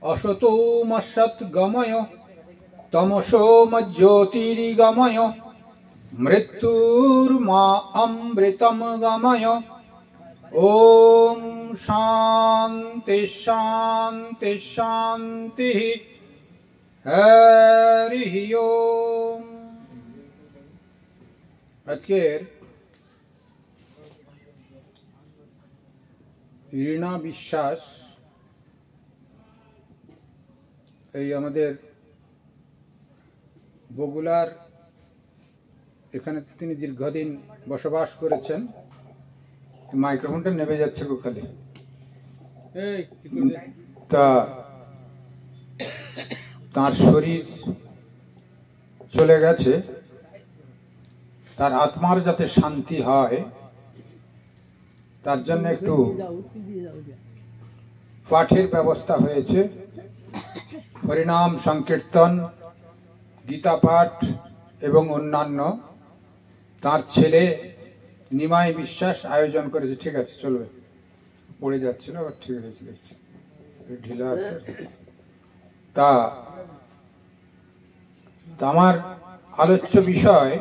असतो मसद्गमय तमसो मज्योतिर्गमय मृत्युर्मा अमृतम गमय। ओम शांति शांति शांति। हरि ओम। আজকের রীনা বিশ্বাস এই আমাদের বগুড়ার এখানে তিনি দীর্ঘদিন বসবাস করেছেন। মাইক্রোফোনটা নেমে যাচ্ছে গো খালি। তা তার শরীর চলে গেছে, তার আত্মার যাতে শান্তি হয় তার জন্য একটু পাঠের ব্যবস্থা হয়েছে। হরিনাম সংকীর্তন, গীতা পাঠ এবং অন্যান্য তার ছেলে নিমাই বিশ্বাস আয়োজন করেছে। ঠিক আছে, চলবে। পড়ে যাচ্ছিল, ঠিক হয়েছে, দেখছি ঢিলা আছে। তা আমার আলোচ্য বিষয়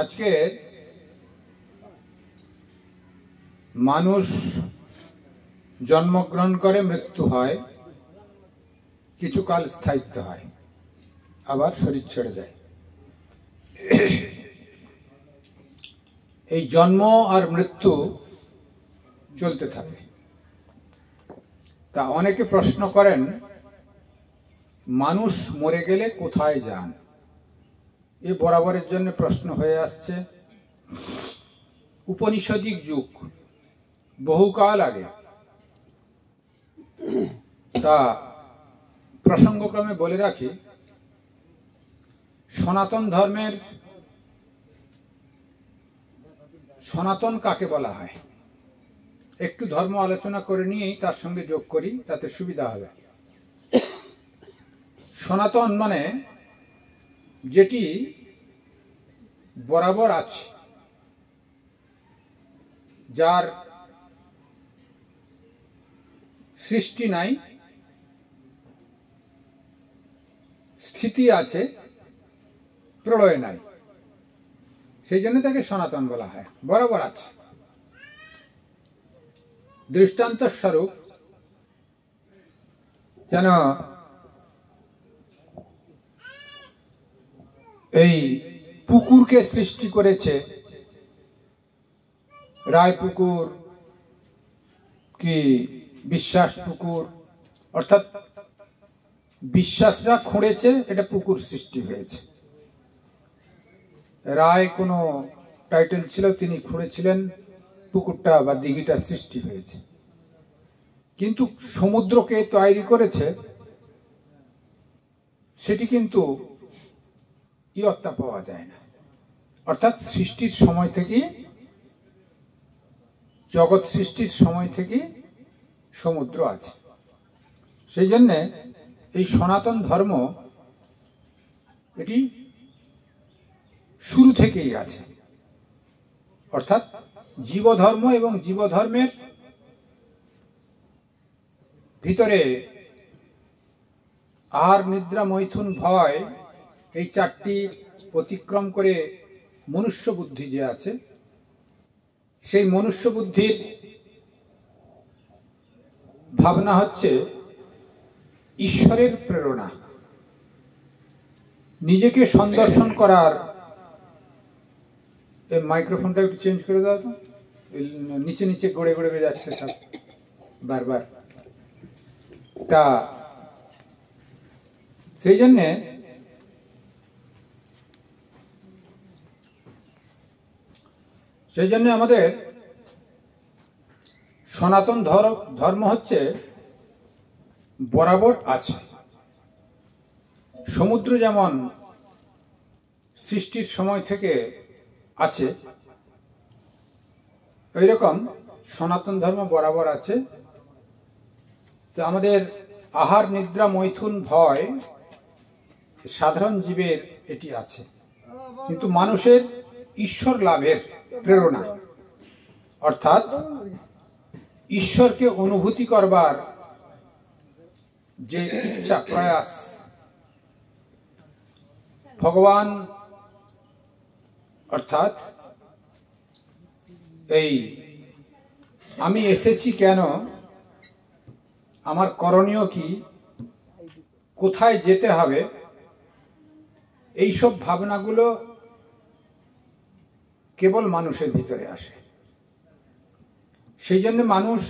আজকে মানুষ জন্মগ্রহণ করে, মৃত্যু হয়, কিছুকাল স্থায়িত্ব হয়, আবার শরীর ছেড়ে দেয়। এই জন্ম আর মৃত্যু চলতে থাকে। তা অনেকে প্রশ্ন করেন, মানুষ মরে গেলে কোথায় যান? এ বরাবরের জন্য প্রশ্ন হয়ে আসছে। উপনিষদিক যুগ, বহুকাল আগে। তা প্রসঙ্গক্রমে বলে রাখি, সনাতন ধর্মের সনাতন কাকে বলা হয় একটু ধর্ম আলোচনা করে নিয়েই তার সঙ্গে যোগ করি, তাতে সুবিধা হবে। সনাতন মানে যেটি বরাবর আছে, যার সৃষ্টি নাই, স্থিতি আছে, প্রলয় নাই, সেই জন্য তাকে সনাতন বলা হয়। বরাবর আছে। দৃষ্টান্ত স্বরূপ যেন এই পুকুরকে সৃষ্টি করেছে রায় পুকুর কি বিশ্বাস পুকুর, অর্থাৎ বিশ্বাসরা খুঁড়েছে, এটা পুকুর সৃষ্টি হয়েছে। রায় কোনো টাইটেল ছিল, তিনি খুঁড়েছিলেন, পুকুরটা বা দিঘিটা সৃষ্টি হয়েছে। কিন্তু সমুদ্রকে তৈরি করেছে, সেটি কিন্তু ইয়ত্তা পাওয়া যায় না। অর্থাৎ সৃষ্টির সময় থেকে, জগৎ সৃষ্টির সময় থেকে সমুদ্র আছে। সেই জন্যে এই সনাতন ধর্ম এটি শুরু থেকেই আছে। অর্থাৎ জীবধর্ম এবং জীবধর্মের ভিতরে আহার, নিদ্রা, মৈথুন, ভয়, এই চারটি অতিক্রম করে মনুষ্য বুদ্ধি যে আছে, সেই মনুষ্য বুদ্ধির ভাবনা হচ্ছে ঈশ্বরের প্রেরণা। নিজেকে সন্দর্শন করার, এই মাইক্রোফোনটা একটু চেঞ্জ করে দাও তো, নিচে নিচে গড়ে গড়ে যাচ্ছে সব বারবার। তা সেই জন্যে আমাদের সনাতন ধর্ম হচ্ছে বরাবর আছে। সমুদ্র যেমন সৃষ্টির সময় থেকে আছে, এইরকম সনাতন ধর্ম বরাবর আছে। তো আমাদের আহার, নিদ্রা, মৈথুন, ভয় সাধারণ জীবের এটি আছে, কিন্তু মানুষের ঈশ্বর লাভের প্রেরণা, অর্থাৎ ঈশ্বরকে অনুভূতি করবার যে ইচ্ছা প্রয়াস, ভগবান অর্থাৎ এই আমি এসেছি কেন, আমার করণীয় কি, কোথায় যেতে হবে, এইসব ভাবনাগুলো কেবল মানুষের ভিতরে আসে। সেই জন্য মানুষ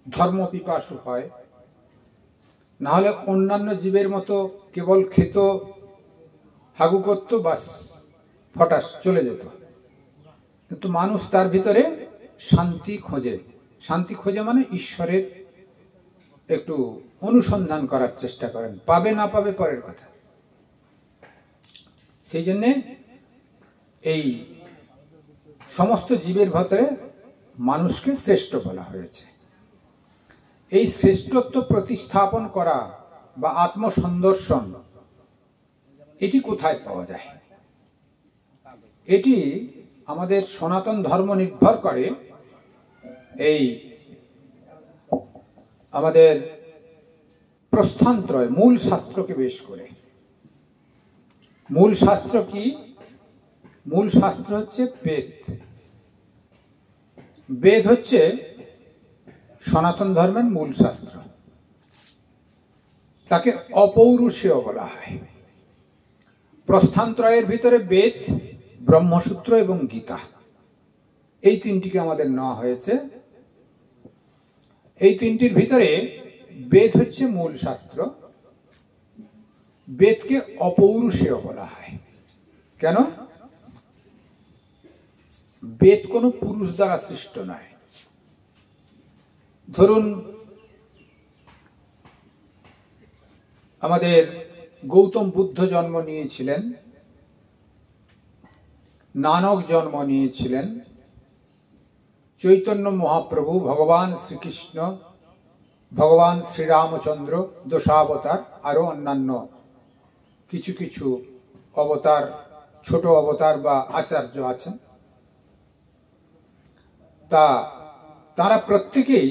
ধর্ম পিপাসু হয়, না হলে অন্যান্য জীবের মতো কেবল খেত, হাগু করত, বাস ফটাস চলে যেত। কিন্তু মানুষ তার ভিতরে শান্তি খোঁজে। শান্তি খোঁজে মানে ঈশ্বরের একটু অনুসন্ধান করার চেষ্টা করেন। পাবে না পাবে পরের কথা। সেই জন্যে এই সমস্ত জীবের ভিতরে মানুষকে শ্রেষ্ঠ বলা হয়েছে। এই শ্রেষ্ঠত্ব প্রতিস্থাপন করা বা আত্মসন্দর্শন, এটি কোথায় পাওয়া যায়? এটি আমাদের সনাতন ধর্ম নির্ভর করে এই আমাদের প্রস্থানত্রয় মূল শাস্ত্রকে বেশ করে। মূল শাস্ত্র কি? মূল শাস্ত্র হচ্ছে বেদ। বেদ হচ্ছে সনাতন ধর্মের মূল শাস্ত্র। তাকে অপৌরুষেয় বলা হয়। প্রস্থানত্রয়ের ভিতরে বেদ, ব্রহ্মসূত্র এবং গীতা, এই তিনটিকে আমাদের নেওয়া হয়েছে। এই তিনটির ভিতরে বেদ হচ্ছে মূল শাস্ত্র। বেদকে অপৌরুষেয় বলা হয়। কেন? বেদ কোনো পুরুষ দ্বারা সৃষ্ট নয়। ধরুন আমাদের গৌতম বুদ্ধ জন্ম নিয়েছিলেন, নানক জন্ম নিয়েছিলেন, চৈতন্য মহাপ্রভু, ভগবান শ্রীকৃষ্ণ, ভগবান শ্রীরামচন্দ্র, দশাবতার, আরো অন্যান্য কিছু কিছু অবতার, ছোট অবতার বা আচার্য আছেন। তারা প্রত্যেকেই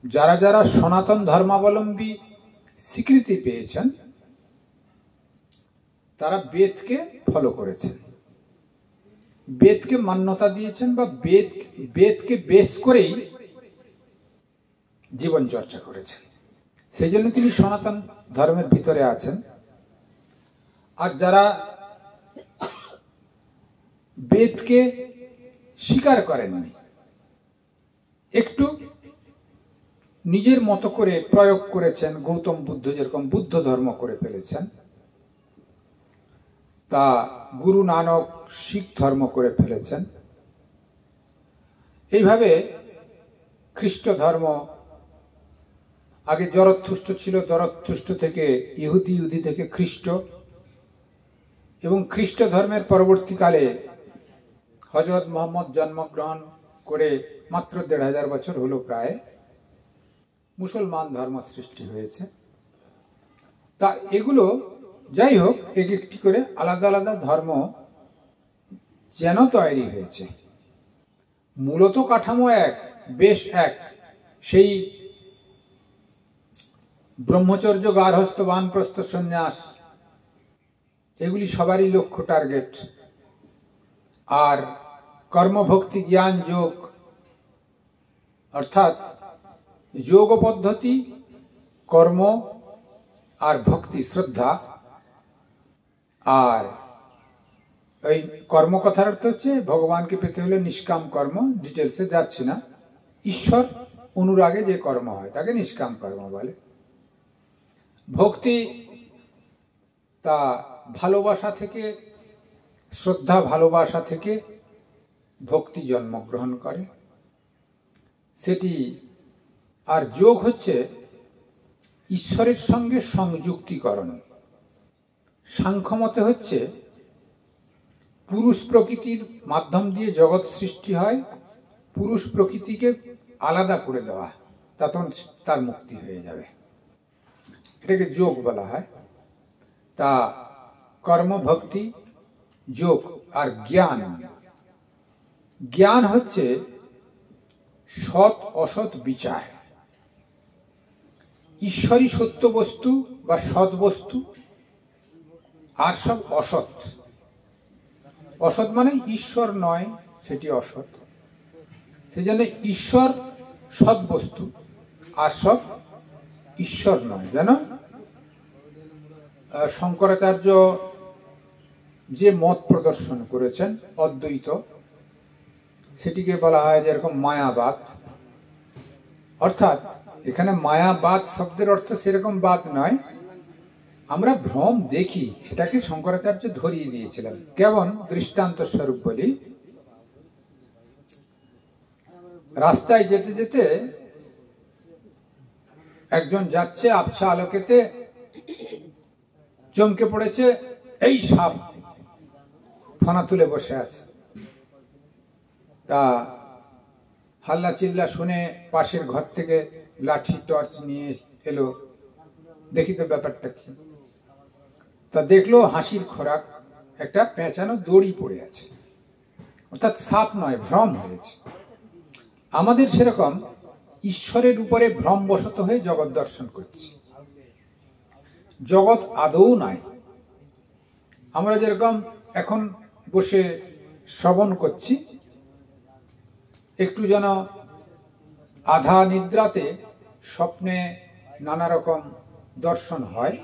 যারা যারা সনাতন ধর্মাবলম্বী স্বীকৃতি পেয়েছেন, তারা বেদকে ফলো করেছেন, বেদকে মান্যতা দিয়েছেন বা বেদকে বেস করেই জীবন চর্চা করেছেন। সেই জন্য তিনি সনাতন ধর্মের ভিতরে আছেন। আর যারা বেদকে স্বীকার করেননি, একটু নিজের মতো করে প্রয়োগ করেছেন, গৌতম বুদ্ধ যেরকম বুদ্ধ ধর্ম করে ফেলেছেন, তা গুরু নানক শিখ ধর্ম করে ফেলেছেন। এইভাবে খ্রিস্ট ধর্ম আগে জরথুস্ট ছিল, জরথুস্ট থেকে ইহুদি, ইহুদি থেকে খ্রিস্ট, এবং খ্রিস্ট ধর্মের পরবর্তীকালে হযরত মুহাম্মদ জন্মগ্রহণ করে মাত্র ১৫০০ বছর হলো প্রায়, মুসলমান ধর্ম সৃষ্টি হয়েছে। তা এগুলো যাই হোক, এক একটি করে আলাদা আলাদা ধর্ম যেন তৈরি হয়েছে, মূলত কাঠামো এক, বেশ এক। সেই ব্রহ্মচর্য, গার্হস্থ্য, বানপ্রস্থ, সন্ন্যাস, এগুলি সবারই লক্ষ্য, টার্গেট। আর কর্ম, ভক্তি, জ্ঞান, যোগ, অর্থাৎ যোগ পদ্ধতি, কর্ম আর ভক্তি, শ্রদ্ধা। আর এই কর্ম কথার অর্থ হচ্ছে ভগবানকে পেতে হলে নিষ্কাম কর্ম, ডিটেলসে যাচ্ছি না। ঈশ্বর অনুরাগে যে কর্ম হয় তাকে নিষ্কাম কর্ম বলে। ভক্তি, তা ভালোবাসা থেকে, শ্রদ্ধা, ভালোবাসা থেকে ভক্তি জন্মগ্রহণ করে সেটি। আর যোগ হচ্ছে ঈশ্বরের সঙ্গে সংযুক্তিকরণ। সাংখ্যমতে হচ্ছে পুরুষ প্রকৃতির মাধ্যম দিয়ে জগৎ সৃষ্টি হয়, পুরুষ প্রকৃতিকে আলাদা করে দেওয়া, তখন তার মুক্তি হয়ে যাবে, এটাকে যোগ বলা হয়। তা কর্ম, ভক্তি, যোগ। আর জ্ঞান, জ্ঞান হচ্ছে সৎ অসৎ বিচার। ঈশ্বরই সত্য বস্তু বা সৎ বস্তু, আর সব অসৎ। অসৎ মানে ঈশ্বর নয়, সেটি অসৎ। সেই জন্য ঈশ্বর সৎ বস্তু, আর সব ঈশ্বর নয়। যেন শঙ্করাচার্য যে মত প্রদর্শন করেছেন অদ্বৈত, সেটিকে বলা হয় যেরকম মায়াবাদ। অর্থাৎ এখানে মায়াবাদ শব্দের অর্থ সেরকম বাদ নয়, আমরা ভ্রম দেখি, সেটাকে শঙ্করাচার্য ধরিয়ে দিয়েছিলেন। কেমন? দৃষ্টান্ত স্বরূপ বলি। রাস্তায় যেতে যেতে একজন যাচ্ছে, আবছা আলোকেতে চমকে পড়েছে, এই সাপ, ফনা তুলে বসে আছে। তা হাল্লা চিল্লা শুনে পাশের ঘর থেকে লাঠি টর্চ নিয়ে এলো, দেখি তো ব্যাপারটা কি। তা দেখলো হাসির খোরাক একটা পেঁচানো দড়ি পড়ে আছে, অর্থাৎ সাপ নয়, ভ্রম হয়েছে। আমাদের সেরকম ঈশ্বরের উপরে ভ্রমবশত হয়ে জগৎ দর্শন করছি, জগৎ আদৌ নাই। আমরা যেরকম এখন বসে শ্রবণ করছি, একটু যেন আধা নিদ্রাতে স্বপ্নে নানা রকম দর্শন হয়,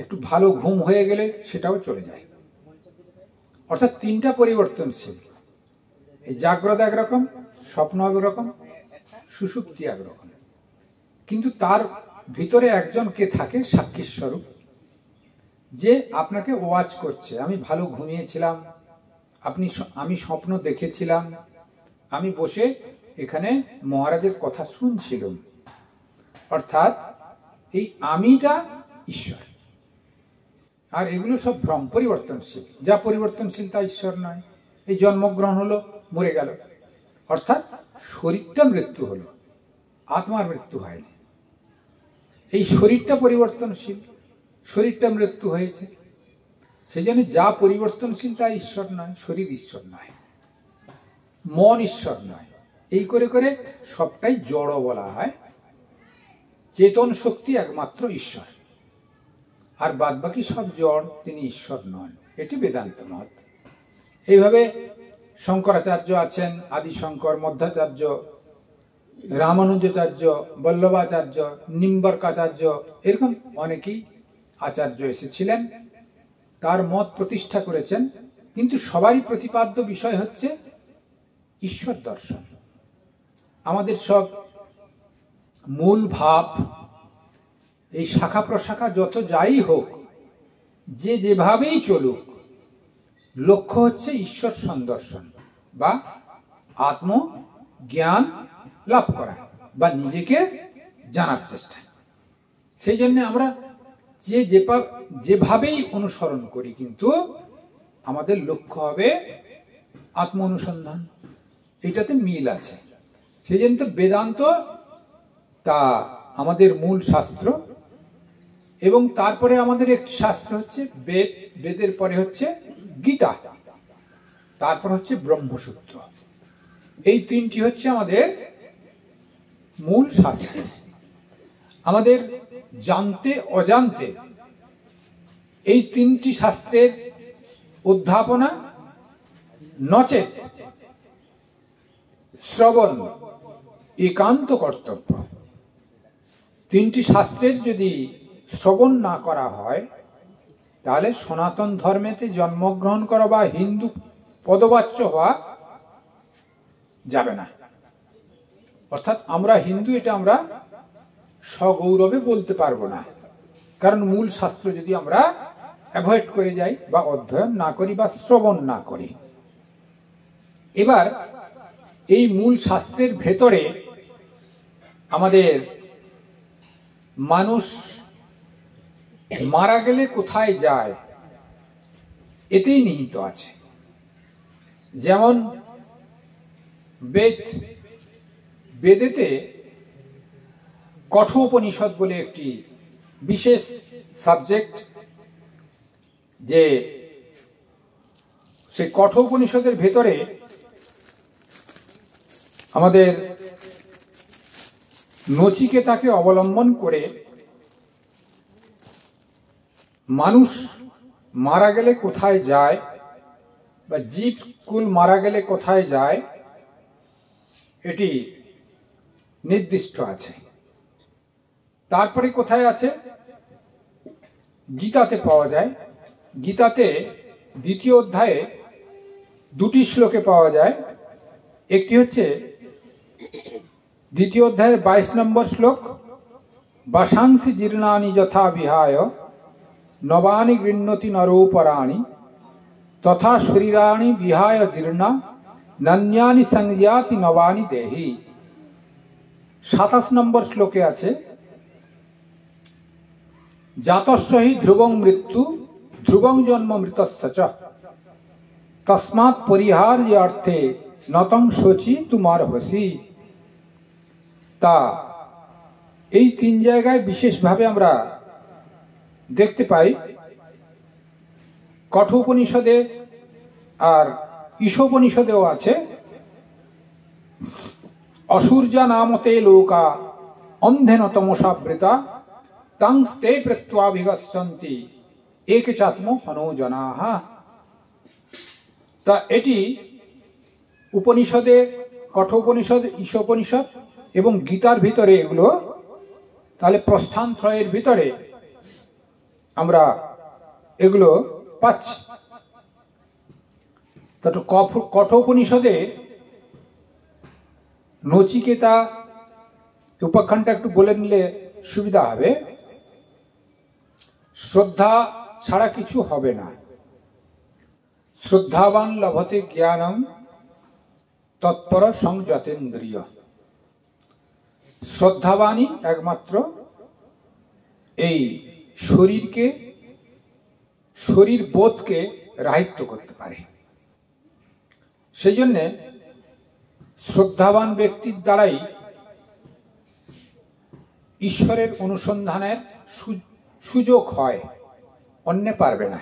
একটু ভালো ঘুম হয়ে গেলে সেটাও চলে যায়। অর্থাৎ তিনটা পরিবর্তনশীল। এই জাগ্রত একরকম, স্বপ্ন একরকম, সুষুপ্তি একরকম। কিন্তু তার ভিতরে একজন কে থাকে, সাক্ষী স্বরূপ, যে আপনাকে ওয়াচ করছে। আমি ভালো ঘুমিয়েছিলাম, আমি স্বপ্ন দেখেছিলাম, আমি বসে এখানে মহারাজের কথা শুনছিলাম। অর্থাৎ এই আমিটা ঈশ্বর, আর এগুলো সব ভ্রম, পরিবর্তনশীল। যা পরিবর্তনশীল তা ঈশ্বর নয়। এই জন্মগ্রহণ হলো, মরে গেল, অর্থাৎ শরীরটা মৃত্যু হলো, আত্মার মৃত্যু হয়নি। এই শরীরটা পরিবর্তনশীল, শরীরটা মৃত্যু হয়েছে। সেই জন্য যা পরিবর্তনশীল তা ঈশ্বর নয়, শরীর ঈশ্বর নয়, মন ঈশ্বর নয়। এই করে করে সবটাই জড় বলা হয়। চেতন শক্তি একমাত্র ঈশ্বর, আর বাদ বাকি সব জড়, তিনি ঈশ্বর নন। এটি বেদান্ত মত। এইভাবে শঙ্করাচার্য আছেন, আদি শঙ্কর, মধ্যাচার্য, রামানুজাচার্য, বল্লভাচার্য, নিম্বর্কাচার্য, এরকম অনেকেই আচার্য এসেছিলেন, তার মত প্রতিষ্ঠা করেছেন। কিন্তু সবারই প্রতিপাদ্য বিষয় হচ্ছে ঈশ্বর দর্শন। আমাদের সব মূল ভাব, এই শাখা প্রশাখা যত যাই হোক, যে যেভাবেই চলুক, লক্ষ্য হচ্ছে ঈশ্বর সন্দর্শন বা আত্মজ্ঞান লাভ করা বা নিজেকে জানার চেষ্টা। সেই জন্য আমরা যেভাবেই অনুসরণ করি, কিন্তু আমাদের লক্ষ্য হবে আত্ম অনুসন্ধান। এটাতে মিল আছে। সেই জন্য বেদান্ত তা আমাদের মূল শাস্ত্র, এবং তারপরে আমাদের একটি শাস্ত্র হচ্ছে বেদ, বেদের পরে হচ্ছে গীতা, তারপর হচ্ছে ব্রহ্মসূত্র। এই তিনটি হচ্ছে আমাদের মূল শাস্ত্র। আমাদের জানতে অজান্তে এই তিনটি শাস্ত্রের অধ্যাপনা নচেত শ্রবণ একান্ত কর্তব্য। তিনটি শাস্ত্রের যদি শ্রবণ না করা হয়, তাহলে সনাতন ধর্মেতে জন্মগ্রহণ করা বা হিন্দু পদবাচ্য হওয়া যাবে না। অর্থাৎ আমরা হিন্দু, এটা আমরা সগৌরবে বলতে পারবো না, কারণ মূল শাস্ত্র যদি আমরা অ্যাভয়েড করে যাই বা অধ্যয়ন না করি বা শ্রবণ না করি। এবার এই মূল শাস্ত্রের ভেতরে আমাদের মানুষ মারা গেলে কোথায় যায়, এতেই নিহিত আছে। যেমন বেদেতে কঠোপনিষদ বলে একটি বিশেষ সাবজেক্ট, যে সেই কঠোপনিষদের ভেতরে আমাদের নচিকেতাকে অবলম্বন করে মানুষ মারা গেলে কোথায় যায় বা জীবকুল মারা গেলে কোথায় যায় এটি নির্দিষ্ট আছে। তারপরে কোথায় আছে? গীতাতে পাওয়া যায়। গীতাতে দ্বিতীয় অধ্যায়ে দুটি শ্লোকে পাওয়া যায়। একটি হচ্ছে দ্বিতীয় অধ্যায়ের 22 নম্বর শ্লোক, বাসাংসি জীর্ণানি যথা বিহায় নবানি গৃহ্ণতি নরোপরাণি তথা শরীরাণি বিহায় জীর্ণা নান্যানি সংযাতি নবানি দেহি। 27 নম্বর শ্লোকে আছে, জাতস্য হি ধ্রুবং মৃত্যু ধ্রুবং জন্ম মৃতস্য চ তস্মাৎ পরিহার্য অর্থে নতং শোচি তুমার হসি। তা এই তিন জায়গায় বিশেষভাবে আমরা দেখতে পাই। কঠোপনিষদে আর ঈশোপনিষদেও আছে, অসূর্যা নামতে লোকা অন্ধেন তমসাবৃতা তাংস্তে প্রত্যাভিগচ্ছন্তি একচাত্ম হনৌজনাহ। তা এটি উপনিষদে, কঠোপনিষদ, ঈশোপনিষদ এবং গীতার ভিতরে এগুলো, তাহলে প্রস্থান ত্রয়ের ভিতরে আমরা এগুলো পাচ্ছি। কঠোপনিষদে নচিকেতা উপাখ্যানটা একটু বলে নিলে সুবিধা হবে। শ্রদ্ধা ছাড়া কিছু হবে না। শ্রদ্ধাবান লভতে জ্ঞানম তৎপর সংযতেন্দ্রিয়। শ্রদ্ধাবানই একমাত্র এই শরীরকে, শরীর বোধকে রাহিত্য করতে পারে। সেই জন্যে শ্রদ্ধাবান ব্যক্তির দ্বারাই ঈশ্বরের অনুসন্ধানের সুযোগ হয়, অন্যে পারবে না।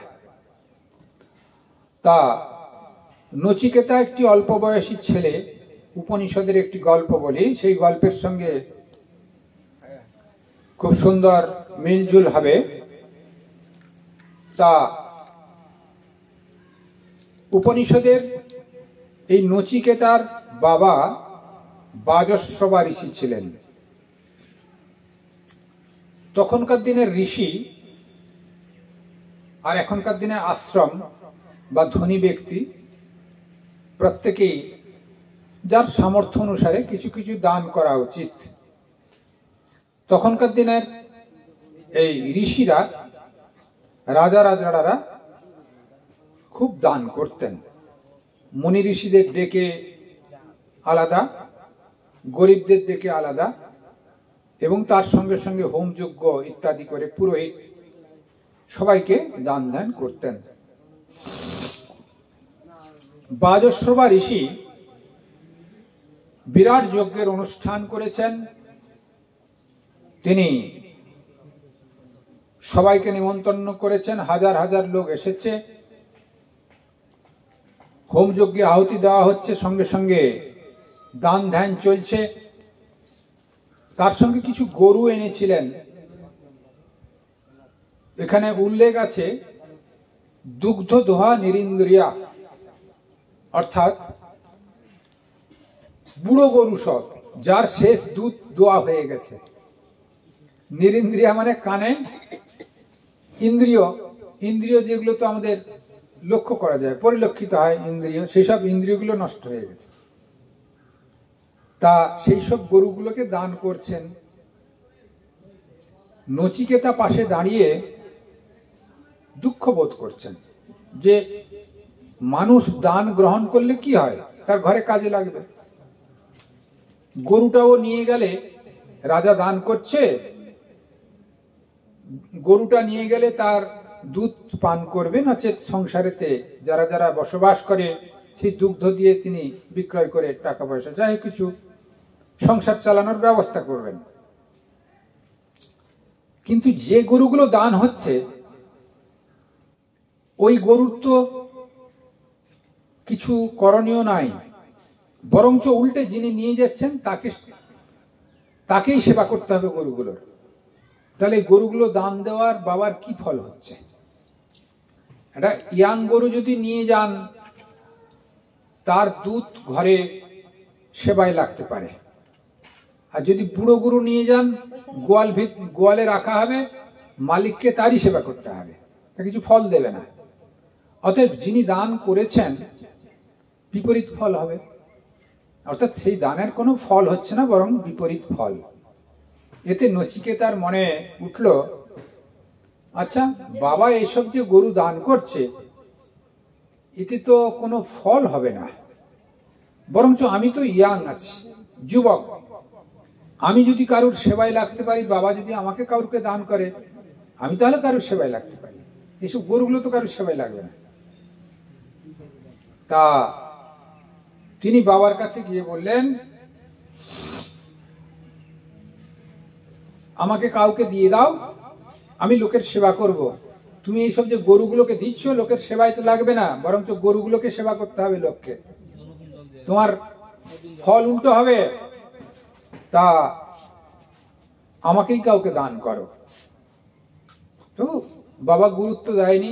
তা নচিকেতা একটি অল্প বয়সী ছেলে। উপনিষদের একটি গল্প বলি, সেই গল্পের সঙ্গে খুব সুন্দর মিলজুল হবে। তা উপনিষদের এই নচিকেতার বাবা বাজশ্রবা ঋষি ছিলেন। তখনকার দিনের ঋষি আর এখনকার দিনের আশ্রম বা ধনী ব্যক্তি প্রত্যেকেই যার সামর্থ্য অনুসারে কিছু কিছু দান করা উচিত। তখনকার দিনের এই ঋষিরা, রাজা রাজারা খুব দান করতেন। মুনি ঋষিদের ডেকে আলাদা, গরিবদের ডেকে আলাদা, এবং তার সঙ্গে সঙ্গে হোমযজ্ঞ ইত্যাদি করে পুরোহিত সবাইকে দান ধ্যান করতেন। বাজশ্রবা ঋষি বিরাট যজ্ঞের অনুষ্ঠান করেছেন। তিনি সবাইকে নিমন্ত্রণ করেছেন, হাজার হাজার লোক এসেছে, হোমযজ্ঞে আহুতি দেওয়া হচ্ছে, সঙ্গে সঙ্গে দান ধ্যান চলছে। তার সঙ্গে কিছু গরু এনেছিলেন। এখানে উল্লেখ আছে দুগ্ধ দোহা নিরিন্দ্রিয়া, অর্থাৎ বুড়ো গরু সব, যার শেষ দুধ দোয়া হয়ে গেছে। নিরিন্দ্রিয়া মানে কানে ইন্দ্রিয়, ইন্দ্রিয় যেগুলো তো আমাদের লক্ষ্য করা যায়, পরিলক্ষিত হয় ইন্দ্রিয়, সেই সব ইন্দ্রিয়গুলো নষ্ট হয়ে গেছে। তা সেই সব গরুগুলোকে দান করছেন। নচিকেতা পাশে দাঁড়িয়ে দুঃখ বোধ করছেন যে মানুষ দান গ্রহণ করলে কি হয়, তার ঘরে কাজে লাগবে। গরুটাও নিয়ে গেলে, রাজা দান করছে, গরুটা নিয়ে গেলে তার দুধ পান করবে, নচেৎ সংসারেতে যারা যারা বসবাস করে সেই দুগ্ধ দিয়ে তিনি বিক্রয় করে টাকা পয়সা যাই কিছু সংসার চালানোর ব্যবস্থা করবেন। কিন্তু যে গরুগুলো দান হচ্ছে, ওই গরুর তো কিছু করণীয় নাই। বরঞ্চ উল্টে যিনি নিয়ে যাচ্ছেন তাকেই সেবা করতে হবে গরুগুলোর। তাহলে গরুগুলো দান দেওয়ার বাবার কি ফল হচ্ছে? একটা ইয়াং গরু যদি নিয়ে যান, তার দুধ ঘরে সেবায় লাগতে পারে। আর যদি বুড়ো গরু নিয়ে যান, গোয়ালে রাখা হবে, মালিককে তারই সেবা করতে হবে, তা কিছু ফল দেবে না। অতএব যিনি দান করেছেন বিপরীত ফল হবে, অর্থাৎ সেই দানের কোনো ফল হচ্ছে না, বরং বিপরীত ফল। এতে নচিকেতার মনে উঠল, আচ্ছা বাবা এসব যে গরু দান করছে, এতে তো কোনো ফল হবে না, বরঞ্চ আমি তো ইয়াং আছি, যুবক, আমি যদি কারুর সেবায় লাগতে পারি, বাবা যদি আমাকে কারুকে দান করে, আমি তাহলে কারুর সেবায় লাগতে পারি, এসব গরুগুলো তো কারুর সেবায় লাগবে না। তা তিনি বাবার কাছে গিয়ে বললেন, আমাকে কাউকে দিয়ে দাও, আমি লোকের সেবা করব। তুমি এইসব যে গরুগুলোকে দিচ্ছ, লোকের সেবায় তো লাগবে না, বরঞ্চ গরুগুলোকে সেবা করতে হবে লোককে, তোমার ফল উল্টো হবে। তা আমাকেই কাউকে দান করো। তো বাবা গুরুত্ব দেয়নি,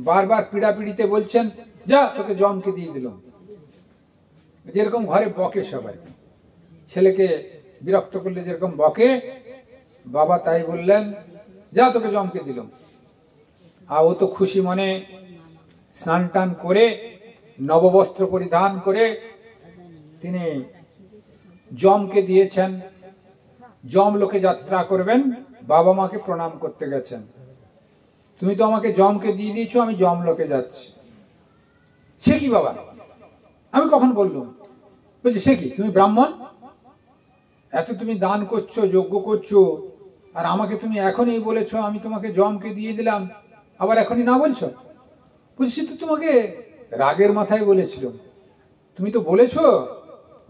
বারবার পিড়াপিড়িতে বলছেন, যা তোকে জমকে দিয়ে দিলাম। যেরকম ঘরে বকে সবাই, ছেলেকে বিরক্ত করলে যেরকম বকে, বাবা তাই বললেন, যা তোকে জমকে দিলাম। আর ও তো খুশি মনে স্নান টান করে, নববস্ত্র পরিধান করে তিনি জমকে দিয়েছেন। জম লোকে যাত্রা করবেন, বাবা মাকে প্রণাম করতে গেছেন। তুমি তো আমাকে জমকে দিয়ে দিয়েছো, আমি জম লোকে যাচ্ছি। সে কি বাবা, আমি কখন বললুম? বলছি সে কি, তুমি ব্রাহ্মণ, এত তুমি দান করছো, যজ্ঞ করছো, আর আমাকে তুমি এখনই বলেছো আমি তোমাকে জমকে দিয়ে দিলাম, আবার এখনই না বলছো? বলছি তো তোমাকে রাগের মাথায় বলেছিল, তুমি তো বলেছো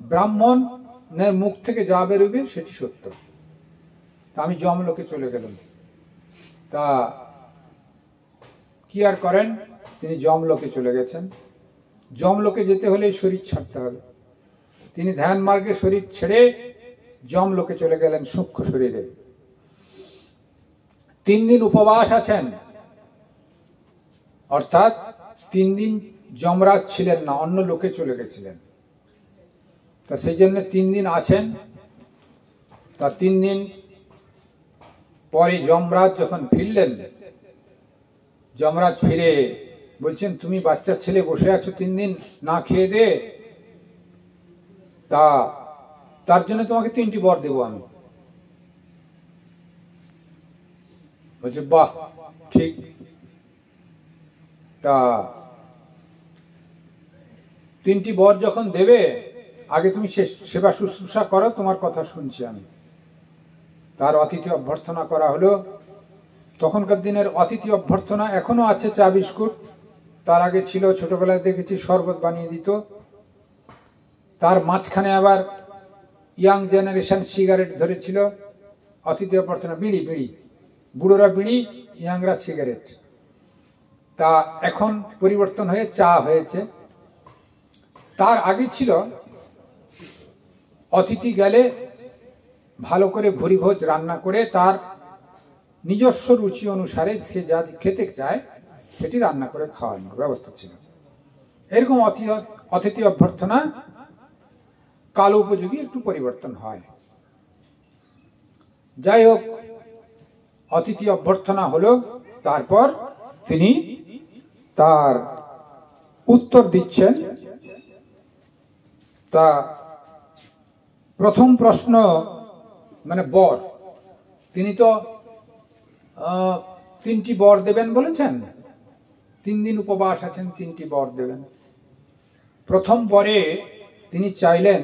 ব্রাহ্মণের মুখ থেকে যা বেরোবে সেটি সত্য। তা আমি জমলোকে চলে গেলাম। তা কি আর করেন, তিনি জমলোকে চলে গেছেন। জমলোকে যেতে হলে শরীর ছাড়তে হবে। তিনি ধ্যান মার্গে শরীর ছেড়ে জমলোকে চলে গেলেন সূক্ষ্ম শরীরে। 3 দিন উপবাস আছেন, অর্থাৎ 3 দিন যমরাজ ছিলেন না, অন্য লোকে চলে গেছিলেন। তা সেই জন্য 3 দিন আছেন। তা 3 দিন পরে যমরাজ যখন ফিরলেন, যমরাজ ফিরে বলছেন, তুমি বাচ্চা ছেলে বসে আছো 3 দিন না খেয়ে দে, তা তার জন্য তোমাকে 3টি বর দেবো আমি। বলছে বাহ, ঠিক। তা 3টি বর যখন দেবে, আগে তুমি সেবা শুশ্রূষা করো, তোমার কথা শুনছি আমি। তার অতিথি অভ্যর্থনা করা হলো। তখনকার দিনের অতিথি অভ্যর্থনা এখনো আছে, চা বিস্কুট। তার আগে ছিল, ছোটবেলায় দেখেছি, শরবত বানিয়ে দিত। তার মাঝখানে আবার ইয়াং জেনারেশন সিগারেট ধরেছিল। অতিথি অভ্যর্থনা, বিড়ি, বুড়োরা বিড়ি, ইয়াংরা সিগারেট। তা এখন পরিবর্তন হয়ে চা হয়েছে। তার আগে ছিল, অতিথি গেলে ভালো করে ভুরিভোজ রান্না করে তার নিজস্ব রুচি অনুসারে সে যা খেতে চায় সেটি রান্না করে খাওয়ানোর ব্যবস্থা ছিল। এরকম অতিথি অভ্যর্থনা কাল উপযোগী একটু পরিবর্তন হয়। যাই হোক, অতিথি অভ্যর্থনা হলো। তারপর তিনি তার উত্তর দিচ্ছেন। তা প্রথম প্রশ্ন, মানে বর, তিনি তো 3টি বর দেবেন বলেছেন। 3 দিন উপবাস আছেন, 3টি বর দেবেন। প্রথম বরে তিনি চাইলেন,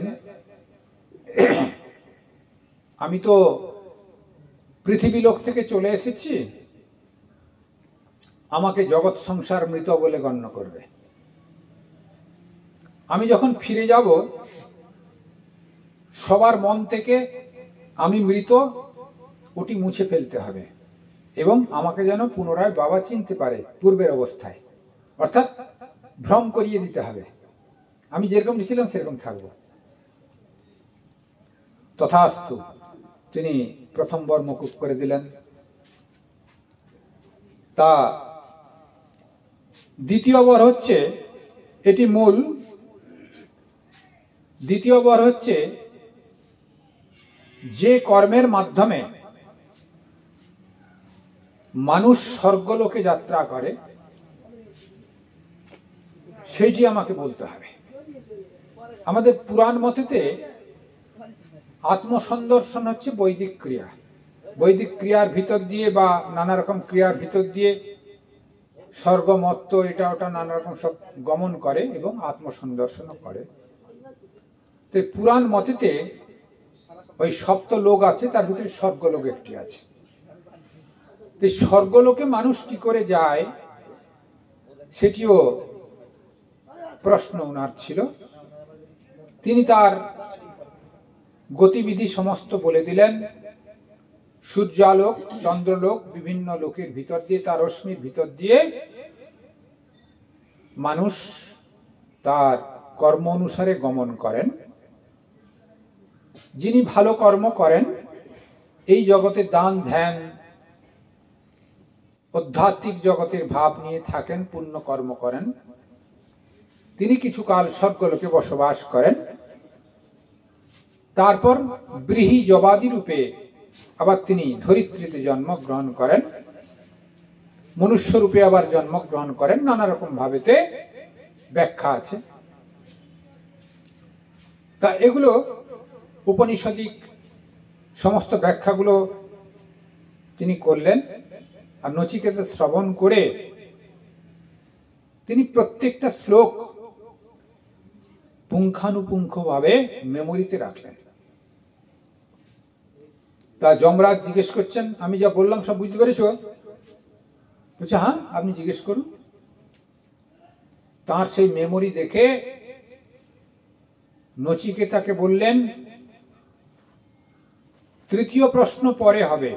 আমি তো পৃথিবী লোক থেকে চলে এসেছি, আমাকে জগৎ সংসার মৃত বলে গণ্য করবে। আমি যখন ফিরে যাব, সবার মন থেকে আমি মৃত ওটি মুছে ফেলতে হবে, এবং আমাকে যেন পুনরায় বাবা চিনতে পারে পূর্বের অবস্থায়, অর্থাৎ ভ্রম করিয়ে দিতে হবে। আমি যেরকম ছিলাম সেরকম থাকবো। তথাস্তু, তিনি প্রথম বর মকুব করে দিলেন। তা দ্বিতীয় বর হচ্ছে, এটি মূল। দ্বিতীয় বর হচ্ছে, যে কর্মের মাধ্যমে মানুষ স্বর্গলোকে যাত্রা করে সেটি আমাকে বলতে হবে। আমাদের পুরাণ মতেতে আত্মসন্দর্শন হচ্ছে বৈদিক ক্রিয়া। বৈদিক ক্রিয়ার ভিতর দিয়ে বা নানা রকম ক্রিয়ার ভিতর দিয়ে স্বর্গ মত্ত এটা ওটা নানা রকম সব গমন করে এবং আত্মসন্দর্শনও করে। তো পুরাণ মতেতে ওই সপ্ত লোক আছে, তার ভিতরে স্বর্গলোক একটি আছে। তো স্বর্গলোকে মানুষ কি করে যায় সেটিও প্রশ্ন ওনার ছিল। তিনি তার গতিবিধি সমস্ত বলে দিলেন। সূর্যালোক, চন্দ্রলোক, বিভিন্ন লোকের ভিতর দিয়ে, তার রশ্মির ভিতর দিয়ে মানুষ তার কর্ম অনুসারে গমন করেন। যিনি ভালো কর্ম করেন, এই জগতে দান ধ্যান আধ্যাত্মিক জগতের ভাব নিয়ে থাকেন, পুণ্য কর্ম করেন, তিনি কিছুকাল স্বর্গলোকে বসবাস করেন। তারপর ব্রীহি জবাদি রূপে আবার তিনি ধরিত্রীতে জন্মগ্রহণ করেন, মনুষ্য রূপে আবার জন্মগ্রহণ করেন। নানা রকম ভাবেতে ব্যাখ্যা আছে। তা এগুলো উপনিষদিক সমস্ত ব্যাখ্যাগুলো তিনি করলেন। আর নচিকেতা শ্রবণ করে তিনি প্রত্যেকটা শ্লোক পুঙ্খানুপুঙ্খভাবে মেমোরিতে রাখলেন। তা যমরাজ জিজ্ঞেস করছেন, আমি যা বললাম সব বুঝতে পেরেছো? বলছে, হ্যাঁ, আপনি জিজ্ঞেস করুন। তার সেই মেমোরি দেখে নচিকেতাকে বললেন, তৃতীয় প্রশ্ন পরে হবে,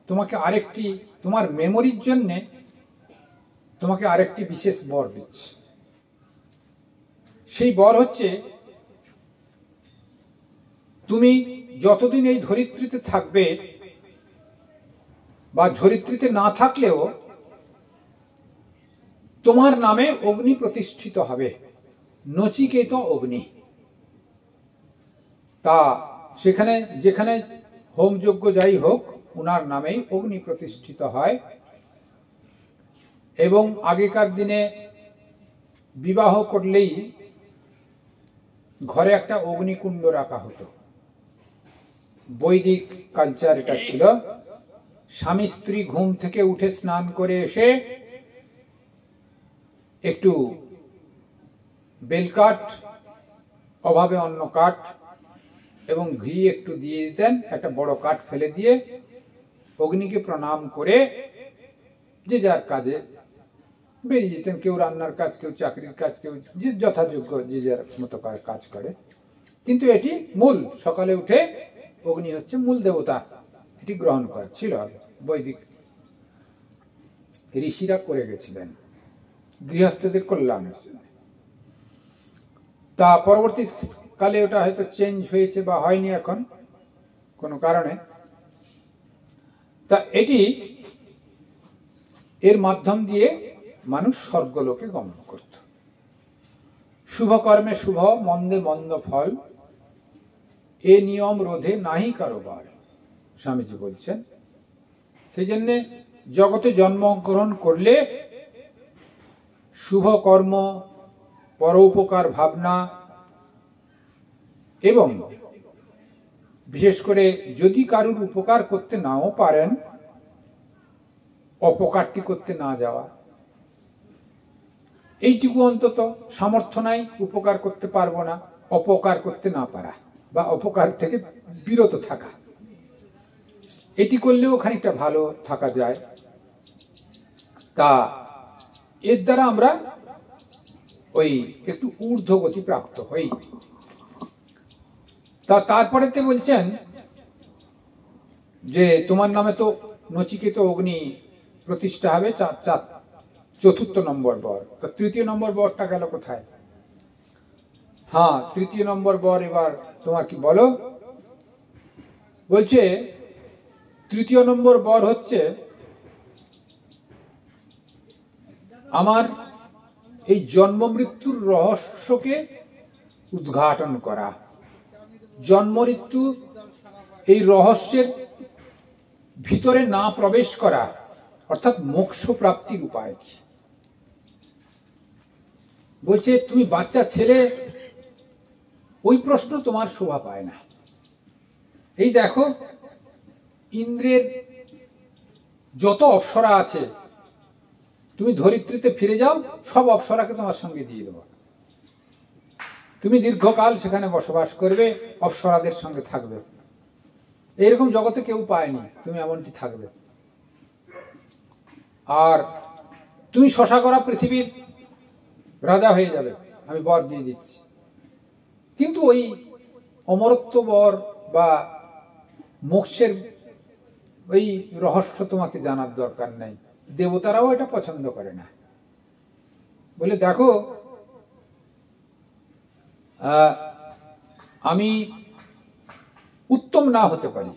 তোমাকে আরেকটি, তোমার মেমোরির জন্য তোমাকে আরেকটি বিশেষ বর দিচ্ছে। সেই বর হচ্ছে, তুমি যতদিন এই ধরিত্রীতে থাকবে বা ধরিত্রীতে না থাকলেও তোমার নামে অগ্নি প্রতিষ্ঠিত হবে, নচিকেত অগ্নি। তা সেখানে যেখানে হোম যজ্ঞ যাই হোক, উনার নামেই অগ্নি প্রতিষ্ঠিত হয়। এবং আগেকার দিনে বিবাহ করলেই ঘরে একটা অগ্নিকুণ্ড রাখা হতো। বৈদিক কালচার এটা ছিল। স্বামী স্ত্রী ঘুম থেকে উঠে স্নান করে এসে একটু বেলকাঠ, অভাবে অন্য কাঠ এবং ঘি একটু দিয়ে দিতেন, একটা বড় কাঠ ফেলে দিয়ে অগ্নিকে প্রণাম করে যে যার কাজে বেরিয়ে যেতেন। কেউ রান্নার কাজ, কেউ চাকরির কাজ, কেউ যে যথাযোগ্য যে যার মতো কাজ করে। কিন্তু এটি মূল, সকালে উঠে অগ্নি হচ্ছে মূল দেবতা, এটি গ্রহণ করা ছিল। বৈদিক ঋষিরা করে গেছিলেন গৃহস্থদের কল্যাণের জন্য। তা পরবর্তী কালে ওটা হয়তো চেঞ্জ হয়েছে বা হয়নি এখন কোনো কারণে। তা এটি, এর মাধ্যম দিয়ে মানুষ স্বর্গলোকে গমন করত। শুভ কর্মে শুভ, মন্দে মন্দ ফল, এ নিয়ম রোধে নাহি কারোবার, স্বামীজি বলছেন। সেই জন্যে জগতে জন্মগ্রহণ করলে শুভ কর্ম, পরোপকার ভাবনা এবং বিশেষ করে যদি কারুর উপকার করতে নাও পারেন, অপকারটি করতে না যাওয়া, এইটুকু অন্তত সামর্থ্য নাই, উপকার করতে পারবো না, অপকার করতে না পারা বা অপকার থেকে বিরত থাকা, এটি করলেও খানিকটা ভালো থাকা যায়। তা এর দ্বারা আমরা ওই একটু ঊর্ধ্বগতি প্রাপ্ত হই। তা তারপরেতে বলছেন যে তোমার নামে তো নচিকেত অগ্নি প্রতিষ্ঠা হবে, চতুর্থ নম্বর বর। তো তৃতীয় নম্বর বরটা গেল কোথায়? হ্যাঁ, তৃতীয় নম্বর বর এবার তোমার কি বলো? বলছে তৃতীয় নম্বর বর হচ্ছে আমার এই জন্ম মৃত্যুর রহস্যকে উদ্ঘাটন করা, জন্ম মৃত্যু এই রহস্যের ভিতরে না প্রবেশ করা, অর্থাৎ মোক্ষ প্রাপ্তির উপায় কি। বলছে তুমি বাচ্চা ছেলে, ওই প্রশ্ন তোমার শোভা পায় না। এই দেখো ইন্দ্রের যত অপ্সরা আছে, তুমি ধরিত্রীতে ফিরে যাও, সব অপ্সরাকে তোমার সঙ্গে দিয়ে দেবো। তুমি দীর্ঘকাল সেখানে বসবাস করবে, অপ্সরাদের সঙ্গে থাকবে। এইরকম জগতে কেউ পায়নি, তুমি এমনটি থাকবে। আর তুমি শশা করা পৃথিবীর রাজা হয়ে যাবে, আমি বর দিয়ে দিচ্ছি। কিন্তু ওই অমরত্ব বর বা মোক্ষের ওই রহস্য তোমাকে জানার দরকার নাই, দেবতারাও এটা পছন্দ করে না। বলে দেখো আমি উত্তম না হতে পারি,